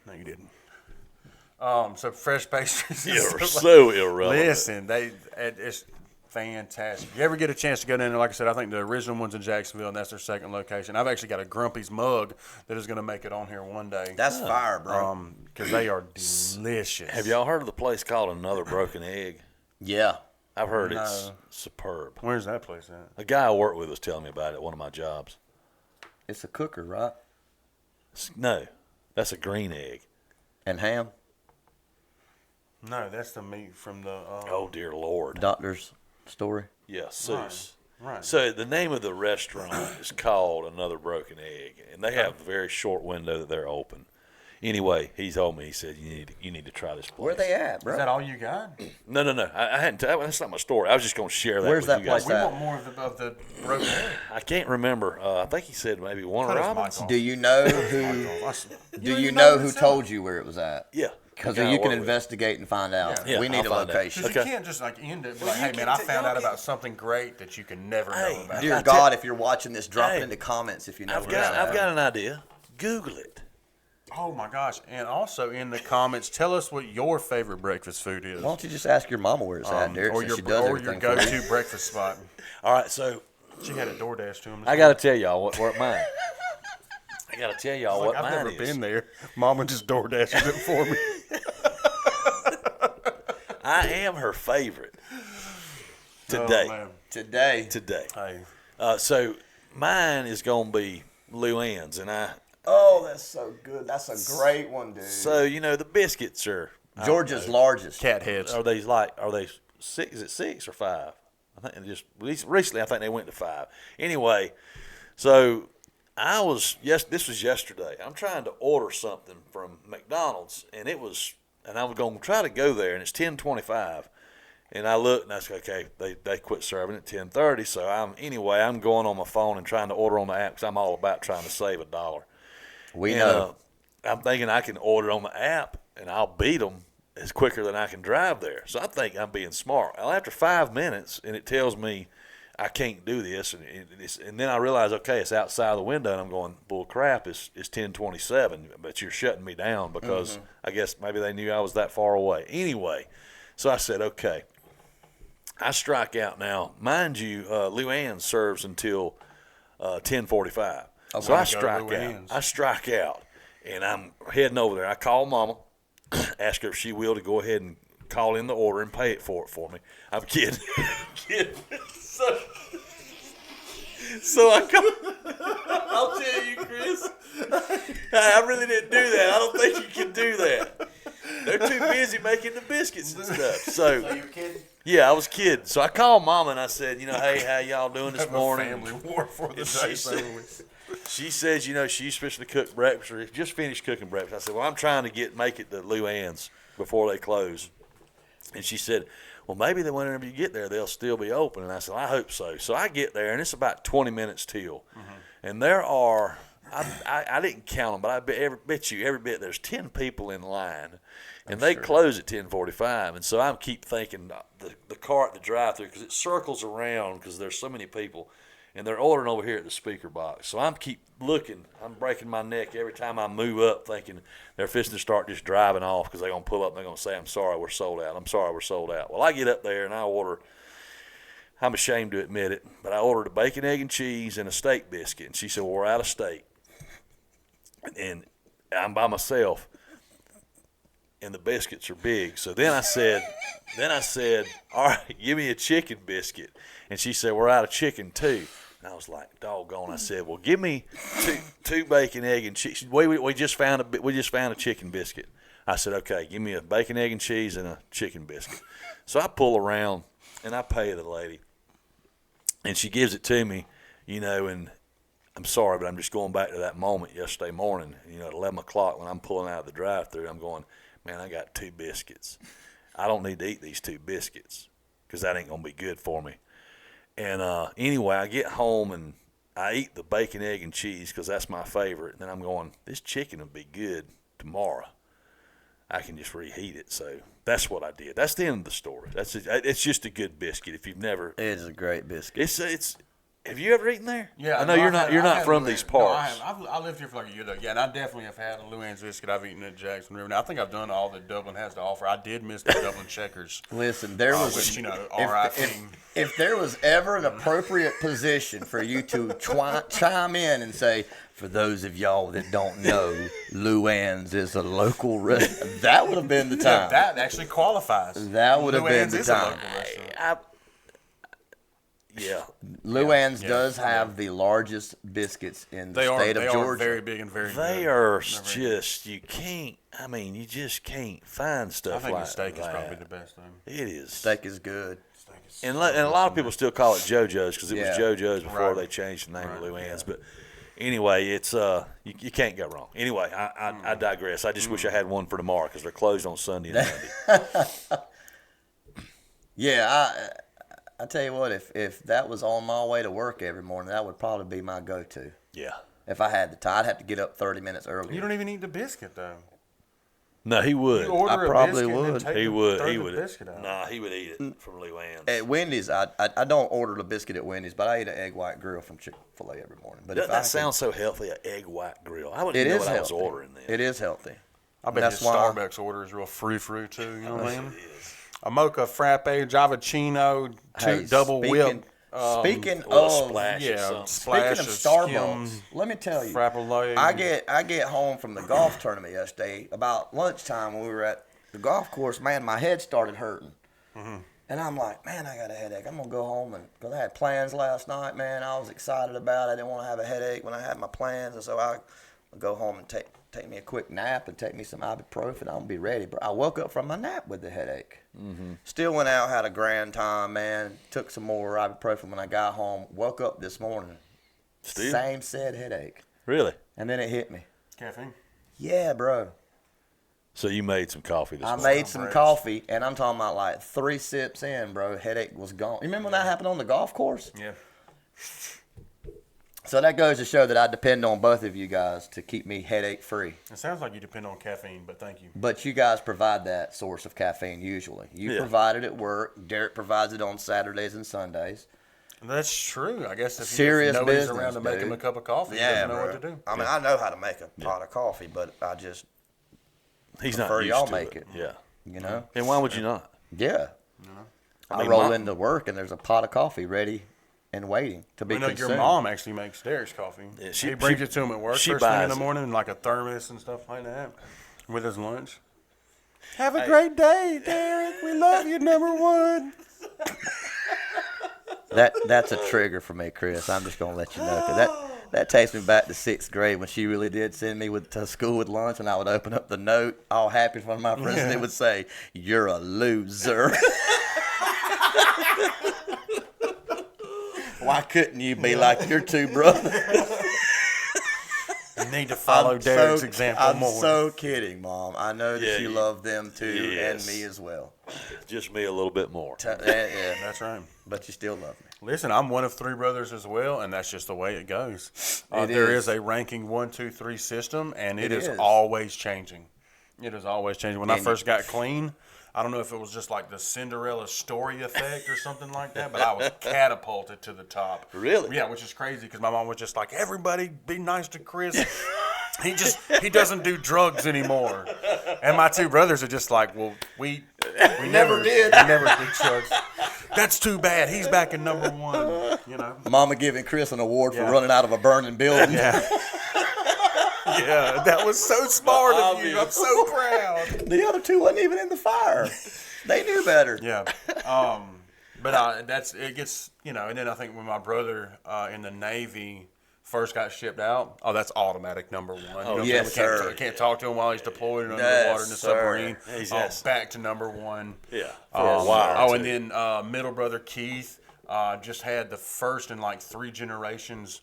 No, you didn't. So fresh pastries. and You're stuff like- so irrelevant. Listen, it's fantastic. If you ever get a chance to go down there, like I said, I think the original one's in Jacksonville, and that's their second location. I've actually got a Grumpy's mug that is going to make it on here one day. That's fire, bro. Because they are delicious. Have y'all heard of the place called Another Broken Egg? Yeah. I've heard it's superb. Where's that place at? A guy I work with was telling me about it at one of my jobs. It's a cooker, right? No, that's a green egg. And ham. No, that's the meat from the. Oh, dear Lord. Doctor's story. Yeah, Seuss. Right. So the name of the restaurant is called Another Broken Egg, and they have a very short window that they're open. Anyway, he told me, he said, you need to try this place. Where they at, bro? Is that all you got? No. I hadn't. That's not my story. I was just going to share that Where's with that you guys. place We at? want more of the broken egg. I can't remember. I think he said maybe Warner Cut his Robins. mic off. Do you know Mic who? off. Do you know who told you where it was at? Yeah. Because The guy I you can work with. investigate and find out. Yeah, We need I'll a find out. location. Because Okay. you can't just like end it. Be Well, like, hey you man, can I found out y'all about something great that you can never Hey, know about. Dear I God, tell- if you're watching this, drop Hey. it in the comments if you know I've where it's got at. an idea. Google it. Oh my gosh! And also in the comments, tell us what your favorite breakfast food is, Why don't you just ask your mama where it's at, Derek, or since your she does or your everything for you. go-to breakfast spot. All right, so She had a DoorDash to him. I got to tell y'all what mine. I got to tell y'all Like, what I've mine never is. been there. Mama just DoorDashes it for me. I am her favorite Oh, today. man. Today. Today. Hey, So mine is gonna be Luann's, and Oh, that's so good. That's a great one, dude. so the biscuits are Georgia's largest. cat heads. are they 6? Is it 6 or 5? I think recently I think they went to 5. Anyway, so this was yesterday. I'm trying to order something from McDonald's, and I was going to try to go there, and it's 10:25. And I looked, and I said, okay, they quit serving at 10:30. So I'm going on my phone and trying to order on the app because I'm all about trying to save $1. We And, know. I'm thinking I can order it on the app, and I'll beat them as quicker than I can drive there. So I think I'm being smart. Well, after 5 minutes, and it tells me I can't do this, and then I realize, okay, it's outside the window, and I'm going, bull crap, it's 10:27, but you're shutting me down because I guess maybe they knew I was that far away. Anyway, so I said, okay. I strike out now. Mind you, Luann serves until 10:45. So I strike out. Luann's. I strike out, and I'm heading over there. I call Mama, ask her if she will to go ahead and call in the order and pay it for me. I'm kidding. So I call. I'll tell you, Chris. I really didn't do that. I don't think you can do that. They're too busy making the biscuits and stuff. So You're kidding? yeah, I was kidding. So I called Mama and I said, hey, how y'all doing this morning? Family war for the And day. she says, she's supposed to cook breakfast or just finished cooking breakfast. I said, well, I'm trying to make it to Luann's before they close. And she said, well, maybe that whenever you get there, they'll still be open. And I said, I hope so. So I get there, and it's about 20 minutes till. And there are, I didn't count them, but I bet you every bit there's 10 people in line. And they close at 10:45. And so I keep thinking the car at the drive-thru, because it circles around because there's so many people. And they're ordering over here at the speaker box. So I'm keep looking. I'm breaking my neck every time I move up thinking they're fixing to start just driving off because they're going to pull up and they're going to say, I'm sorry, we're sold out. I'm sorry, we're sold out. Well, I get up there and I order, I'm ashamed to admit it, but I ordered a bacon, egg, and cheese and a steak biscuit. And she said, well, we're out of steak. And I'm by myself. And the biscuits are big. So then I said, all right, give me a chicken biscuit. And she said, we're out of chicken too. And I was like, doggone. I said, well, give me two bacon, egg, and cheese. We just found a chicken biscuit. I said, okay, give me a bacon, egg, and cheese and a chicken biscuit. So I pull around and I pay the lady, and she gives it to me, and I'm sorry, but I'm just going back to that moment yesterday morning. At 11 o'clock when I'm pulling out of the drive-thru, I'm going, man, I got 2 biscuits. I don't need to eat these 2 biscuits. because that ain't gonna be good for me. And anyway, I get home and I eat the bacon, egg, and cheese because that's my favorite. And then I'm going, this chicken will be good tomorrow. I can just reheat it. So that's what I did. That's the end of the story. It's just a good biscuit. If you've never, It is a great biscuit. it's. Have you ever eaten there? Yeah, I know you're not from these parts. No, I lived here for like a year though. Yeah, and I definitely have had a Luann's biscuit. I've eaten at Jackson River. Now I think I've done all that Dublin has to offer. I did miss the Dublin checkers. Listen, there was Which, if there was ever an appropriate position for you to chime in and say, for those of y'all that don't know, Luann's is a local restaurant, that would have been the time. That actually qualifies. That would have been Luann's the is a time. local restaurant. Yeah. Luann's does have the largest biscuits in the state of They Georgia. are very big and very good. They are just, you just can't find stuff I think like the steak that. is probably the best thing. It is. Steak is good. And a lot of people still call it JoJo's because it was Yeah. JoJo's before Right. they changed the name to Luann's. But anyway, it's you can't go wrong. Anyway, I digress. I just wish I had one for tomorrow because they're closed on Sunday and Monday. Yeah, I tell you what, if that was on my way to work every morning, that would probably be my go-to. Yeah. If I had the time, I'd have to get up 30 minutes earlier. You don't even eat the biscuit though. No, he would. You order I probably a biscuit and would. then take He the- would. throw He the would. biscuit out. Nah, he would eat it from Luann's. At Wendy's, I don't order the biscuit at Wendy's, but I eat an egg white grill from Chick-fil-A every morning. But That sounds so healthy, an egg white grill. I wouldn't it even know is what I was healthy. ordering then. It is healthy. I bet That's his why- Starbucks order is real frou-frou too. You know what I mean? It is. A mocha frappe, Javachino, Hey, double whip. Speaking Well, a of splash or something. splash Speaking of skim, Starbucks, let me tell you, Frappole. I get home from the golf tournament yesterday about lunchtime when we were at the golf course. Man, my head started hurting, and I'm like, man, I got a headache. I'm gonna go home and because I had plans last night. Man, I was excited about it. I didn't want to have a headache when I had my plans, and so I go home and take me a quick nap and take me some ibuprofen. I'm gonna be ready. But I woke up from my nap with the headache. Still went out, had a grand time, man. Took some more ibuprofen when I got home. Woke up this morning, Still? same said headache, Really? and then it hit me. Caffeine. Yeah, bro. So you made some coffee this I morning. made some coffee, and I'm talking about like 3 sips in, bro. Headache was gone. You remember when that happened on the golf course? Yeah. So that goes to show that I depend on both of you guys to keep me headache free. It sounds like you depend on caffeine, but thank you. But you guys provide that source of caffeine usually. You Yeah. provide it at work. Derek provides it on Saturdays and Sundays. That's true. I guess if Serious nobody's business, around to make dude. him a cup of coffee, he doesn't know what to do. I mean, I know how to make a pot of coffee, but I just, He's not prefer used y'all to make it. it. Yeah. you know, And why would you not? yeah. I I mean, roll my- into work and there's a pot of coffee ready and waiting to be I know consumed. your mom actually makes Derek's coffee. Yeah, He brings she- it to him at work she first thing in buys the it. morning, like a thermos and stuff like that, with his lunch. Have a great day, Derek. We love you, number one. That's a trigger for me, Chris. I'm just gonna let you know 'cause that takes me back to 6th grade when she really did send me to school with lunch, and I would open up the note, all happy in front of my friends, and it would say, "You're a loser." Why couldn't you be like your two brothers? You need to follow Derek's example I'm more. so kidding, Mom. I know that Yeah, you you- love them too, Yes. and me as well. Just me a little bit more. Yeah, That's right. but you still love me. Listen, I'm one of 3 brothers as well, and that's just the way it goes. It There is. is a ranking 1, 2, 3 system, and it is is. always changing. It is always changing. When I And- first got clean, I don't know if it was just like the Cinderella story effect or something like that, but I was catapulted to the top. Really? Yeah, which is crazy because my mom was just like, everybody be nice to Chris. He doesn't do drugs anymore. And my 2 brothers are just like, well, we never did. We never did drugs. That's too bad. He's back in number 1, you know. Mama giving Chris an award for Yeah. running out of a burning building. Yeah. Yeah, that was so smart of you. I'm so proud. The other 2 wasn't even in the fire. They knew better. Yeah. But it gets, you know, and then I think when my brother in the Navy first got shipped out, that's automatic number 1. You know what I'm yes, saying? sir. Can't talk to him while he's deployed and Yes, underwater in the sir. submarine. Yes, yes. Back to number 1. Yeah. For a while. Oh, and then middle brother Keith just had the first in like 3 generations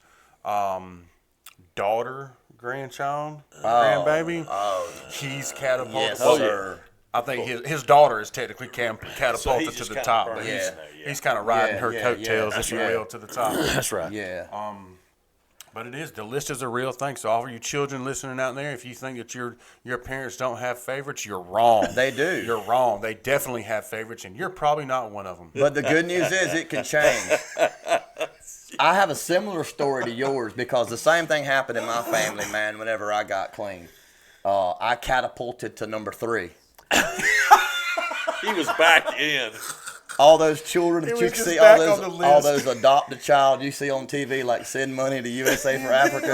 daughter, grandchild, grandbaby. Oh, He's catapulted. yes, Well, sir. I think his daughter is technically catapulted just to the kinda top, burned but in he's, there, yeah. he's kind of riding her yeah, coattails, yeah, if you yeah. will, to the top. That's right. Yeah. But it is, the list is a real thing. So all of you children listening out there, if you think that your parents don't have favorites, you're wrong. They do. You're wrong. They definitely have favorites, and you're probably not one of them. But the good news is it can change. I have a similar story to yours because the same thing happened in my family, man, whenever I got clean. I catapulted to number 3. He was back in. All those children that It you was can just see, back all on the all list. those adopted child you see on TV, like send money to USA for Africa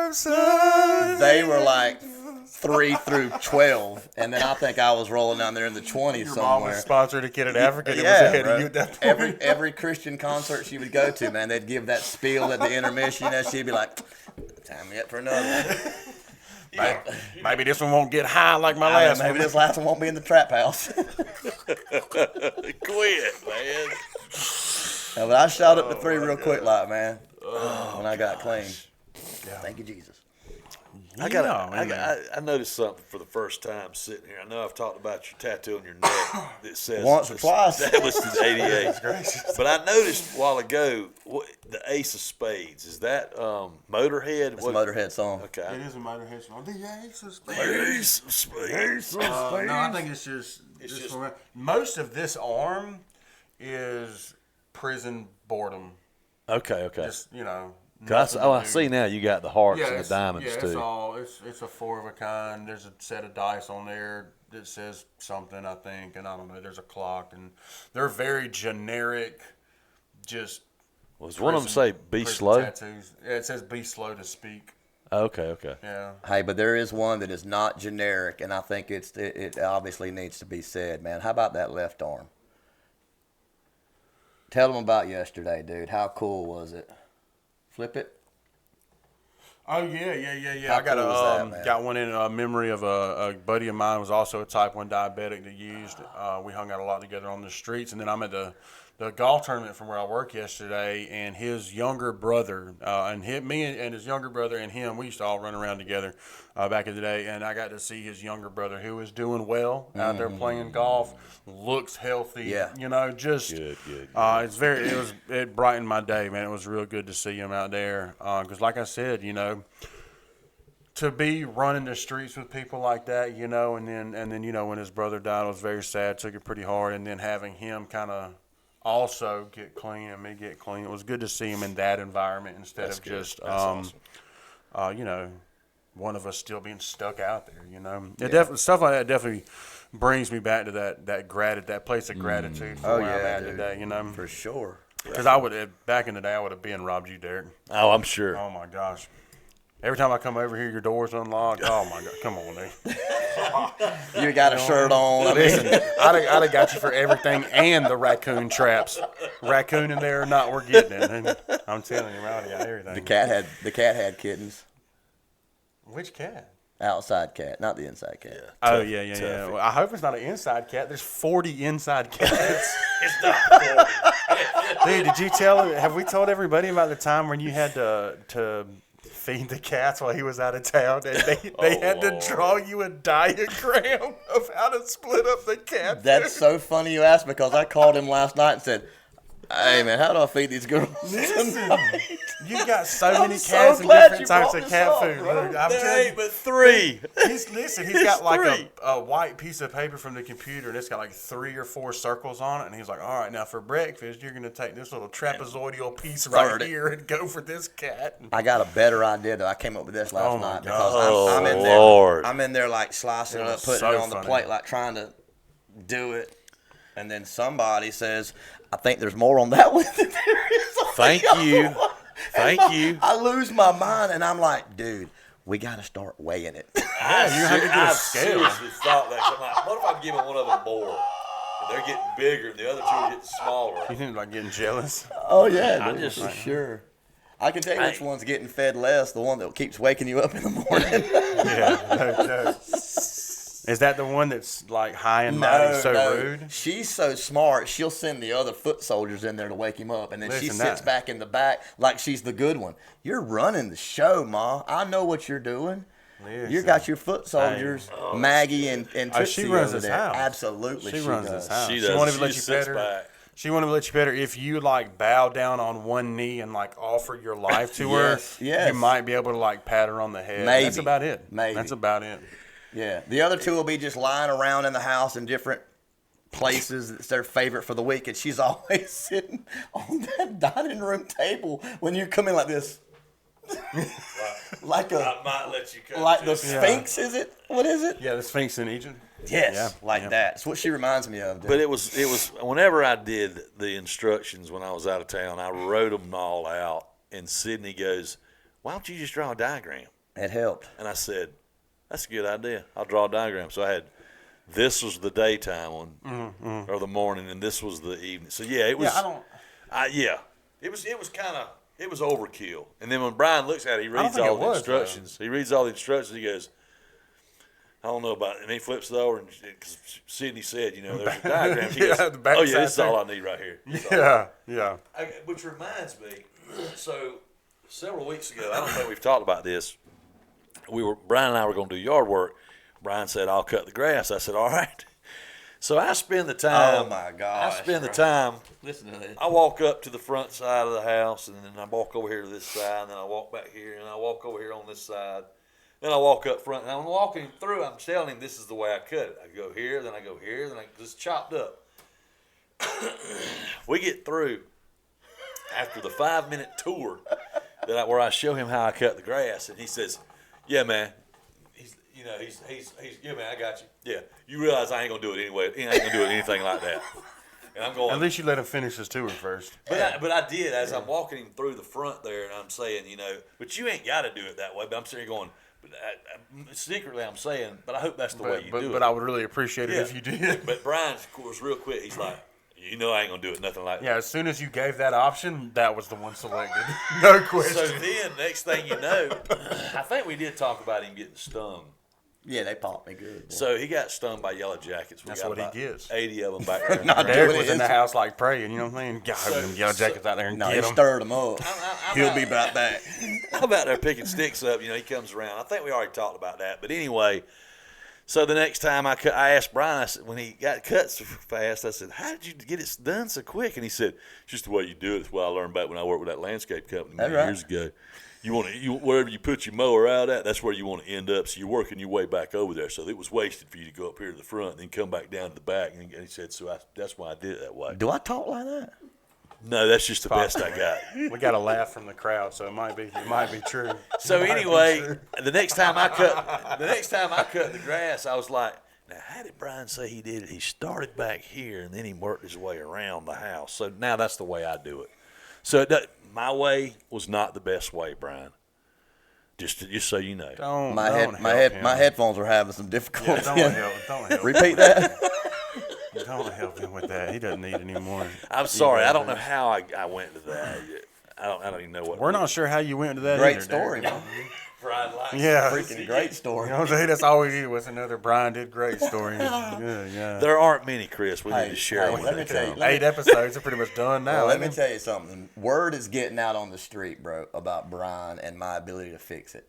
and stuff. They were like 3 through 12, and then I think I was rolling down there in the 20s Your mom was somewhere. sponsored a kid at Africa that was Yeah, ahead bro. of you at that point. Every Christian concert she would go to, man, they'd give that spiel at the intermission, and she'd be like, "Time yet for another one." Maybe this one won't get high like my Maybe last one. this last one won't be in the trap house. Quit, man. But I shot up to 3 real quick, like, man, when I got clean. Thank you, Jesus. I noticed something for the first time sitting here. I know I've talked about your tattoo on your neck that says Once or twice. established in '88. But I noticed a while ago the Ace of Spades. Is that Motorhead? It's a Motorhead song. Okay. It is a Motorhead song. The Ace of Spades. Ace of Spades. No, I think it's just most of this arm is prison boredom. Okay. Just I see now you got the hearts and the diamonds it's too. it's a 4 of a kind. There's a set of dice on there that says something, I think, and I don't know. There's a clock, and they're very generic. Just Was one of them say be slow? tattoos. Yeah, it says be slow to speak. Okay. Yeah. Hey, but there is one that is not generic, and I think it obviously needs to be said, man. How about that left arm? Tell them about yesterday, dude. How cool was it? Flip it. Oh yeah. How I got cool was that, man? got one in memory of a buddy of mine who was also a type 1 diabetic that used. We hung out a lot together on the streets, and then I'm at the golf tournament from where I work yesterday, and his younger brother me and his younger brother and him, we used to all run around together back in the day, and I got to see his younger brother who is doing well out there playing golf, looks healthy. Yeah. Just Good. it brightened my day, man. It was real good to see him out there because, like I said, to be running the streets with people like that, and then when his brother died, I was very sad, took it pretty hard, and then having him kind of also get clean and me get clean. It was good to see him in that environment instead of just, one of us still being stuck out there. Stuff like that definitely brings me back to that place of gratitude for where I'm at dude. today. For sure. Because back in the day, I would have been robbed you, Derek. Oh, I'm sure. Oh my gosh. Every time I come over here, your door's unlocked. Oh my God, come on, dude. You got a shirt on. Listen, I'd have got you for everything and the raccoon traps. Raccoon in there or not, we're getting it. And I'm telling you, Rowdy got everything. The cat had kittens. Which cat? Outside cat, not the inside cat. Oh yeah. Well, I hope it's not an inside cat. There's 40 inside cats. It's not. Dude, did you have we told everybody about the time when you had to feed the cats while he was out of town, and they had to draw you a diagram of how to split up the cat? That's so funny you asked, because I called him last night and said, "Hey man, how do I feed these girls?" Listen, you got so many so cats and glad different you types brought of this cat up, food. bro. Dude. I'm There telling ain't you. but 3. He's got like 3. a white piece of paper from the computer, and it's got like 3 or 4 circles on it. And he's like, "All right, now for breakfast, you're gonna take this little trapezoidal piece right Start it. here and go for this cat." I got a better idea though. I came up with this last Oh, my night God. because I'm in there. Lord. I'm in there like slicing it up, was putting so it on the funny. plate, like trying to do it. And then somebody says, "I think there's more on that one than there is on Thank the other you. one." Thank And you. I lose my mind, and I'm like, "Dude, we got to start weighing it." Yeah, you have to get a I scale. seriously thought that. I'm like, what if I'm giving one of them more? And they're getting bigger, and the other 2 are getting smaller. You think like getting jealous? Oh yeah, I dude, just- for sure. I can tell you which Hey. one's getting fed less. The one that keeps waking you up in the morning. Yeah. No. Is that the one that's like high and mighty, so rude? She's so smart. She'll send the other foot soldiers in there to wake him up, and then she Listen, sits that- back in the back like she's the good one. You're running the show, Ma. I know what you're doing. You got your foot soldiers, Maggie and Tootsie she runs over this there. house. Absolutely, She runs does. this house. She She does. won't even She let just you pet sits her. back. She won't even let you pet her if you like bow down on one knee and like offer your life to her. Yes. You might be able to like pat her on the head. Maybe. That's about it. Maybe. That's about it. Yeah, the other two will be just lying around in the house in different places. It's their favorite for the week, and she's always sitting on that dining room table when you come in like this. Like I might let you cut like to the it. Sphinx, is it? What is it? Yeah, the Sphinx in Egypt. Yes, Yeah, like yeah. that. It's what she reminds me of. Dude. But it was whenever I did the instructions when I was out of town, I wrote them all out. And Sydney goes, "Why don't you just draw a diagram?" It helped. And I said, "That's a good idea. I'll draw a diagram." So I had this was the daytime one or the morning, and this was the evening. So yeah, it was. It was kind of overkill. And then when Brian looks at it, he reads think all it the was, instructions. He reads all the instructions. He goes, "I don't know about it." And he flips it over, and because Sydney said, there's a diagram. He goes, the back "Oh yeah, this is side all there. I need right here." This is all I need. Yeah. Which reminds me, so several weeks ago, I don't think we've talked about this. Brian and I were going to do yard work. Brian said, "I'll cut the grass." I said, "All right." So I spend the time. Oh my gosh! I spend the time. Listen to this. I walk up to the front side of the house, and then I walk over here to this side, and then I walk back here, and I walk over here on this side. Then I walk up front, and I'm walking through. I'm telling him this is the way I cut it. I go here, then I go here, then I just chopped up. We get through after the 5-minute tour where I show him how I cut the grass, and he says, "Yeah, man." He's yeah, man, I got you. Yeah, you realize I ain't gonna do it anyway. I ain't gonna do it anything like that. And I'm going. At least you let him finish his tour first. But I did as I'm walking him through the front there, and I'm saying, but you ain't got to do it that way. But I'm sitting here going, secretly I'm saying, but I hope that's the way you do it. But I would really appreciate it if you did. But Brian's, of course, real quick, he's like, I ain't gonna do it nothing like that. Yeah, as soon as you gave that option, that was the one selected. No question. So then, next thing you know, I think we did talk about him getting stung. Yeah, they popped me good. Boy. So he got stung by yellow jackets. That's got what he about gets. 80 of them back there. Not Derek doing was it. in the house like praying, you know what I mean? God, them yellow jackets out there and No, get he them. stirred them up. He'll be right back. I'm out there picking sticks up. He comes around. I think we already talked about that. But anyway, so the next time I asked Brian, I said, when he got cut so fast, I said, "How did you get it done so quick?" And he said, "It's just the way you do it. It's what I learned back when I worked with that landscape company many years ago. Wherever you put your mower out at, that's where you want to end up. So you're working your way back over there. So it was wasted for you to go up here to the front and then come back down to the back." And he said, that's why I did it that way. Do I talk like that? No, that's just the best I got. We got a laugh from the crowd, so it might be true. So anyway, the next time I cut the grass, I was like, "Now, how did Brian say he did it? He started back here and then he worked his way around the house." So now that's the way I do it. So my way was not the best way, Brian. Just so you know. My headphones are having some difficulty. Yeah, don't help. Repeat that. Don't help him with that. He doesn't need any more. I'm sorry. I don't know how I went to that. I don't even know what. We're not sure how you went to that. Great either, story, Derek. man. Brian likes Yeah. Freaking great story. You know what I'm saying? That's all we needed was another Brian did great story. Yeah. There aren't many, Chris. We need to share them let when me they tell you. come. 8 episodes are pretty much done now. Well, let me ain't tell you something. Word is getting out on the street, bro, about Brian and my ability to fix it.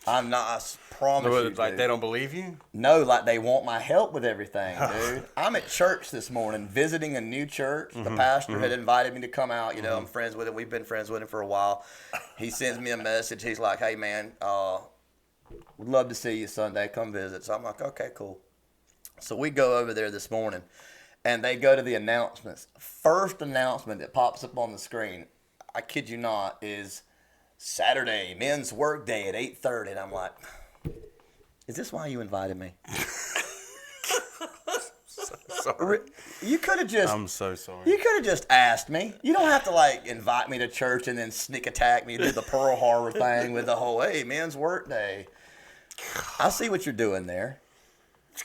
I'm not. I promise you, like dude. they don't believe you? No, like they want my help with everything, dude. I'm at church this morning visiting a new church. The pastor had invited me to come out. I'm friends with him. We've been friends with him for a while. He sends me a message. He's like, "Hey, man, would love to see you Sunday. Come visit." So I'm like, "Okay, cool." So we go over there this morning, and they go to the announcements. First announcement that pops up on the screen, I kid you not, is Saturday, men's work day at 8:30. And I'm like, is this why you invited me? Sorry. You could have just. I'm so sorry. You could have just asked me. You don't have to invite me to church and then sneak attack me, do the Pearl Harbor thing with the whole, "Hey, men's work day." I see what you're doing there.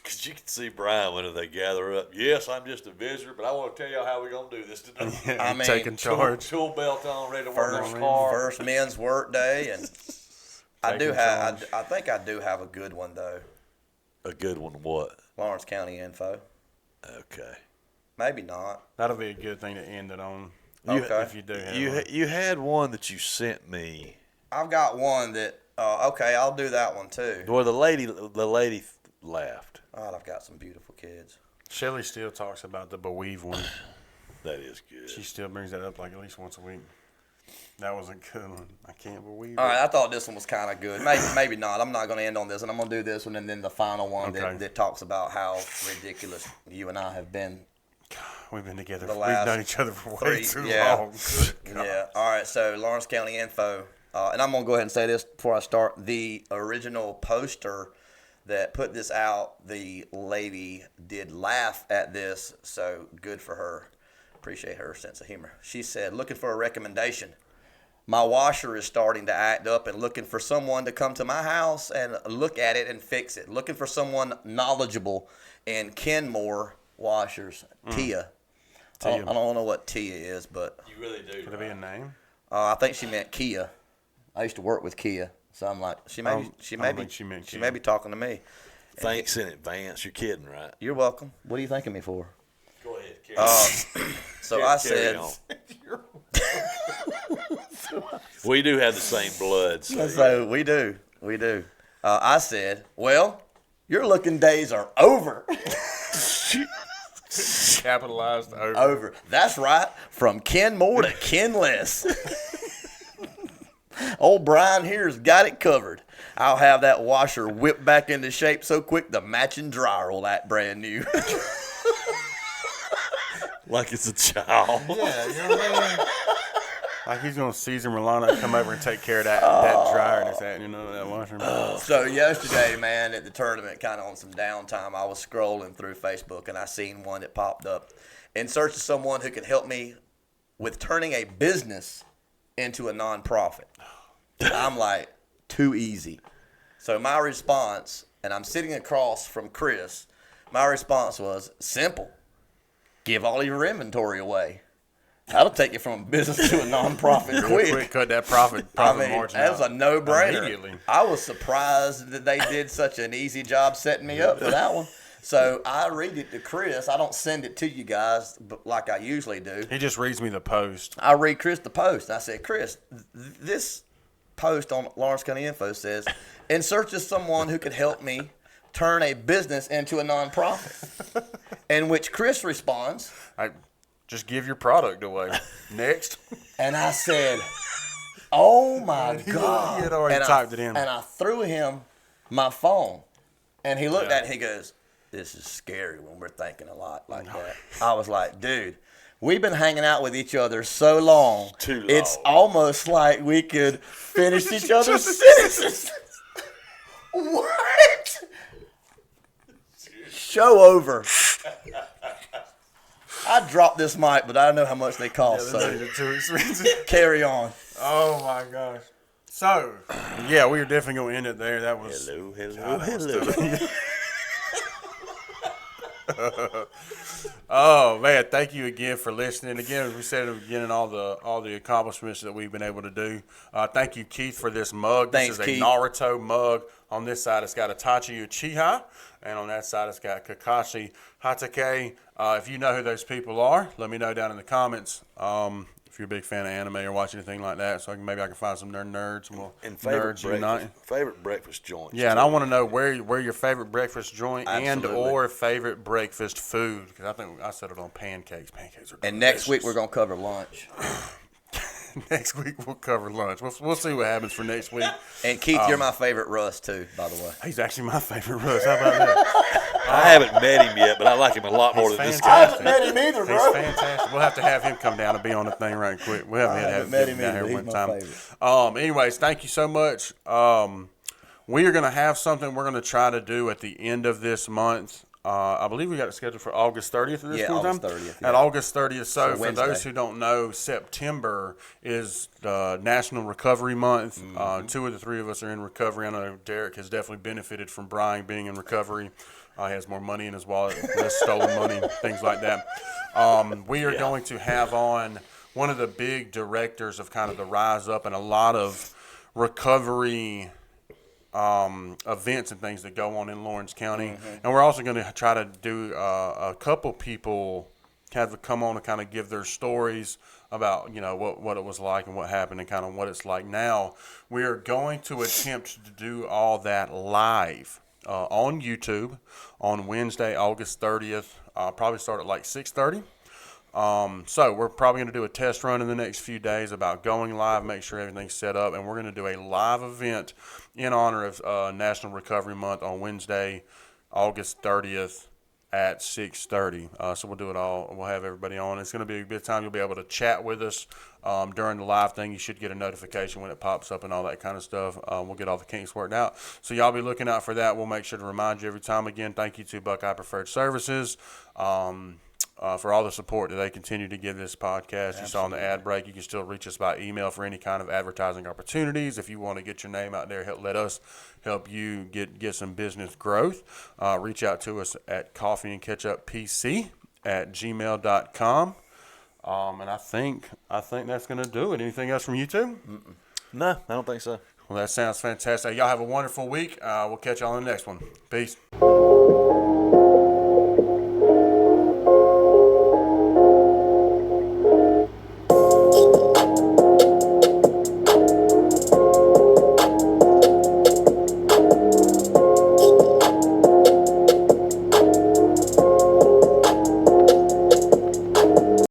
Because you can see Brian when they gather up. "Yes, I'm just a visitor, but I want to tell y'all how we're going to do this today." I mean, taking charge. Tool belt on, ready to work on the car. First men's work day, and I think I do have a good one though. A good one, what? Lawrence County info. Okay. Maybe not. That'll be a good thing to end it on. Okay. If you do have one. You had one that you sent me. I've got one that Okay, I'll do that one too. Well, the lady laughed. Oh, I've got some beautiful kids. Shelly still talks about the beweave one. That is good. She still brings that up like at least once a week. That was a good one. I can't believe All it. right, I thought this one was kind of good. Maybe not. I'm not going to end on this, and I'm going to do this one and then the final one Okay. that talks about how ridiculous you and I have been. We've been together. The We've last known each other for way 3 too yeah. long. Good God. Yeah. All right, so Lawrence County Info. And I'm going to go ahead and say this before I start. The original poster that put this out, the lady did laugh at this, so good for her. Appreciate her sense of humor. She said, looking for a recommendation. My washer is starting to act up and looking for someone to come to my house and look at it and fix it. Looking for someone knowledgeable in Kenmore washers. Tia. I don't know what Tia is, but You really do. Could it be a name? I think she meant Kia. I used to work with Kia, so I'm like, she may think she meant Kia. may be talking to me. Thanks in advance. You're kidding, right? You're welcome. What are you thanking me for? Go ahead. Carry So I carry said, on. We do have the same blood. so we do. I said, well, your looking days are over. Capitalized over. Over. That's right. From Kenmore to Kenless. Old Brian here's got it covered. I'll have that washer whipped back into shape so quick the matching dryer will act brand new. Like it's a child. Yeah, you know what I mean? Like he's gonna Caesar Milano come over and take care of that dryer and that, you know, that washer. So yesterday, man, at the tournament, kind of on some downtime, I was scrolling through Facebook and I seen one that popped up in search of someone who could help me with turning a business into a nonprofit. I'm like, too easy. So my response, and I'm sitting across from Chris, my response was simple. Give all your inventory away. That'll take you from a business to a nonprofit quick. Cut that profit margin That's a out no-brainer. immediately. I was surprised that they did such an easy job setting me up for that one. So I read it to Chris. I don't send it to you guys but like I usually do. He just reads me the post. I read Chris the post. I said, Chris, this post on Lawrence County Info says, in search of someone who could help me turn a business into a nonprofit. In which Chris responds, Just give your product away. Next. and I said, oh my God. He had already And typed it in. And I threw him my phone. And he looked at it and he goes, this is scary when we're thinking a lot like that. I was like, dude, we've been hanging out with each other so long. Too long. It's almost like we could finish each other's sentences. What? Show over. I dropped this mic, but I don't know how much they cost. So Too expensive. carry on. Oh my gosh. So, yeah, we are definitely gonna end it there. That was Hello. Oh man, thank you again for listening. Again, as we said at the beginning, all the accomplishments that we've been able to do. Thank you, Keith, for this mug. Thanks, this is Keith. a Naruto mug. On this side, it's got Itachi Uchiha, and on that side, it's got Kakashi Hatake. If you know who those people are, let me know down in the comments. If you're a big fan of anime or watch anything like that, so maybe I can find some nerds and we'll And favorite nerds unite. favorite breakfast joints. Yeah, and too. I want to know where your favorite breakfast joint and Absolutely. or favorite breakfast food, because I think I settled on pancakes. Pancakes are And next week delicious. we're gonna cover lunch. Next week we'll cover lunch. We'll see what happens for next week. And Keith, you're my favorite Russ too, by the way. He's actually my favorite Russ. How about that? I haven't met him yet, but I like him a lot more He's than this fantastic. guy. Met him either, He's bro. fantastic. We'll have to have him come down and be on the thing right quick. We haven't haven't had met him him down either. here He's one my time. favorite. Anyways, thank you so much. We are going to have something we're going to try to do at the end of this month. I believe we got it scheduled for August 30th of this Yeah, school August time? 30th, At yeah. August 30th. So for Wednesday. those who don't know, September is National Recovery Month. Mm-hmm. 2 of the 3 of us are in recovery. I know Derek has definitely benefited from Brian being in recovery. He has more money in his wallet, less stolen money, things like that. We are going to have on one of the big directors of kind of the Rise Up and a lot of recovery events and things that go on in Lawrence County. And we're also going to try to do a couple people have to come on and kind of give their stories about what it was like and what happened and kind of what it's like now. We are going to attempt to do all that live on YouTube on Wednesday, August 30th. Probably start at like 6:30. So we're probably going to do a test run in the next few days about going live, make sure everything's set up, and we're going to do a live event in honor of National Recovery Month on Wednesday, August 30th at 6:30. So we'll do it all. We'll have everybody on. It's going to be a good time. You'll be able to chat with us during the live thing. You should get a notification when it pops up and all that kind of stuff. We'll get all the kinks worked out. So y'all be looking out for that. We'll make sure to remind you every time. Again, thank you to Buckeye Preferred Services. For all the support that they continue to give this podcast. You saw in the ad break, you can still reach us by email for any kind of advertising opportunities. If you want to get your name out there, let us help you get some business growth. Reach out to us at coffeeandketchupPC@gmail.com. And I think that's going to do it. Anything else from you two? No, I don't think so. Well, that sounds fantastic. Y'all have a wonderful week. We'll catch y'all on the next one. Peace.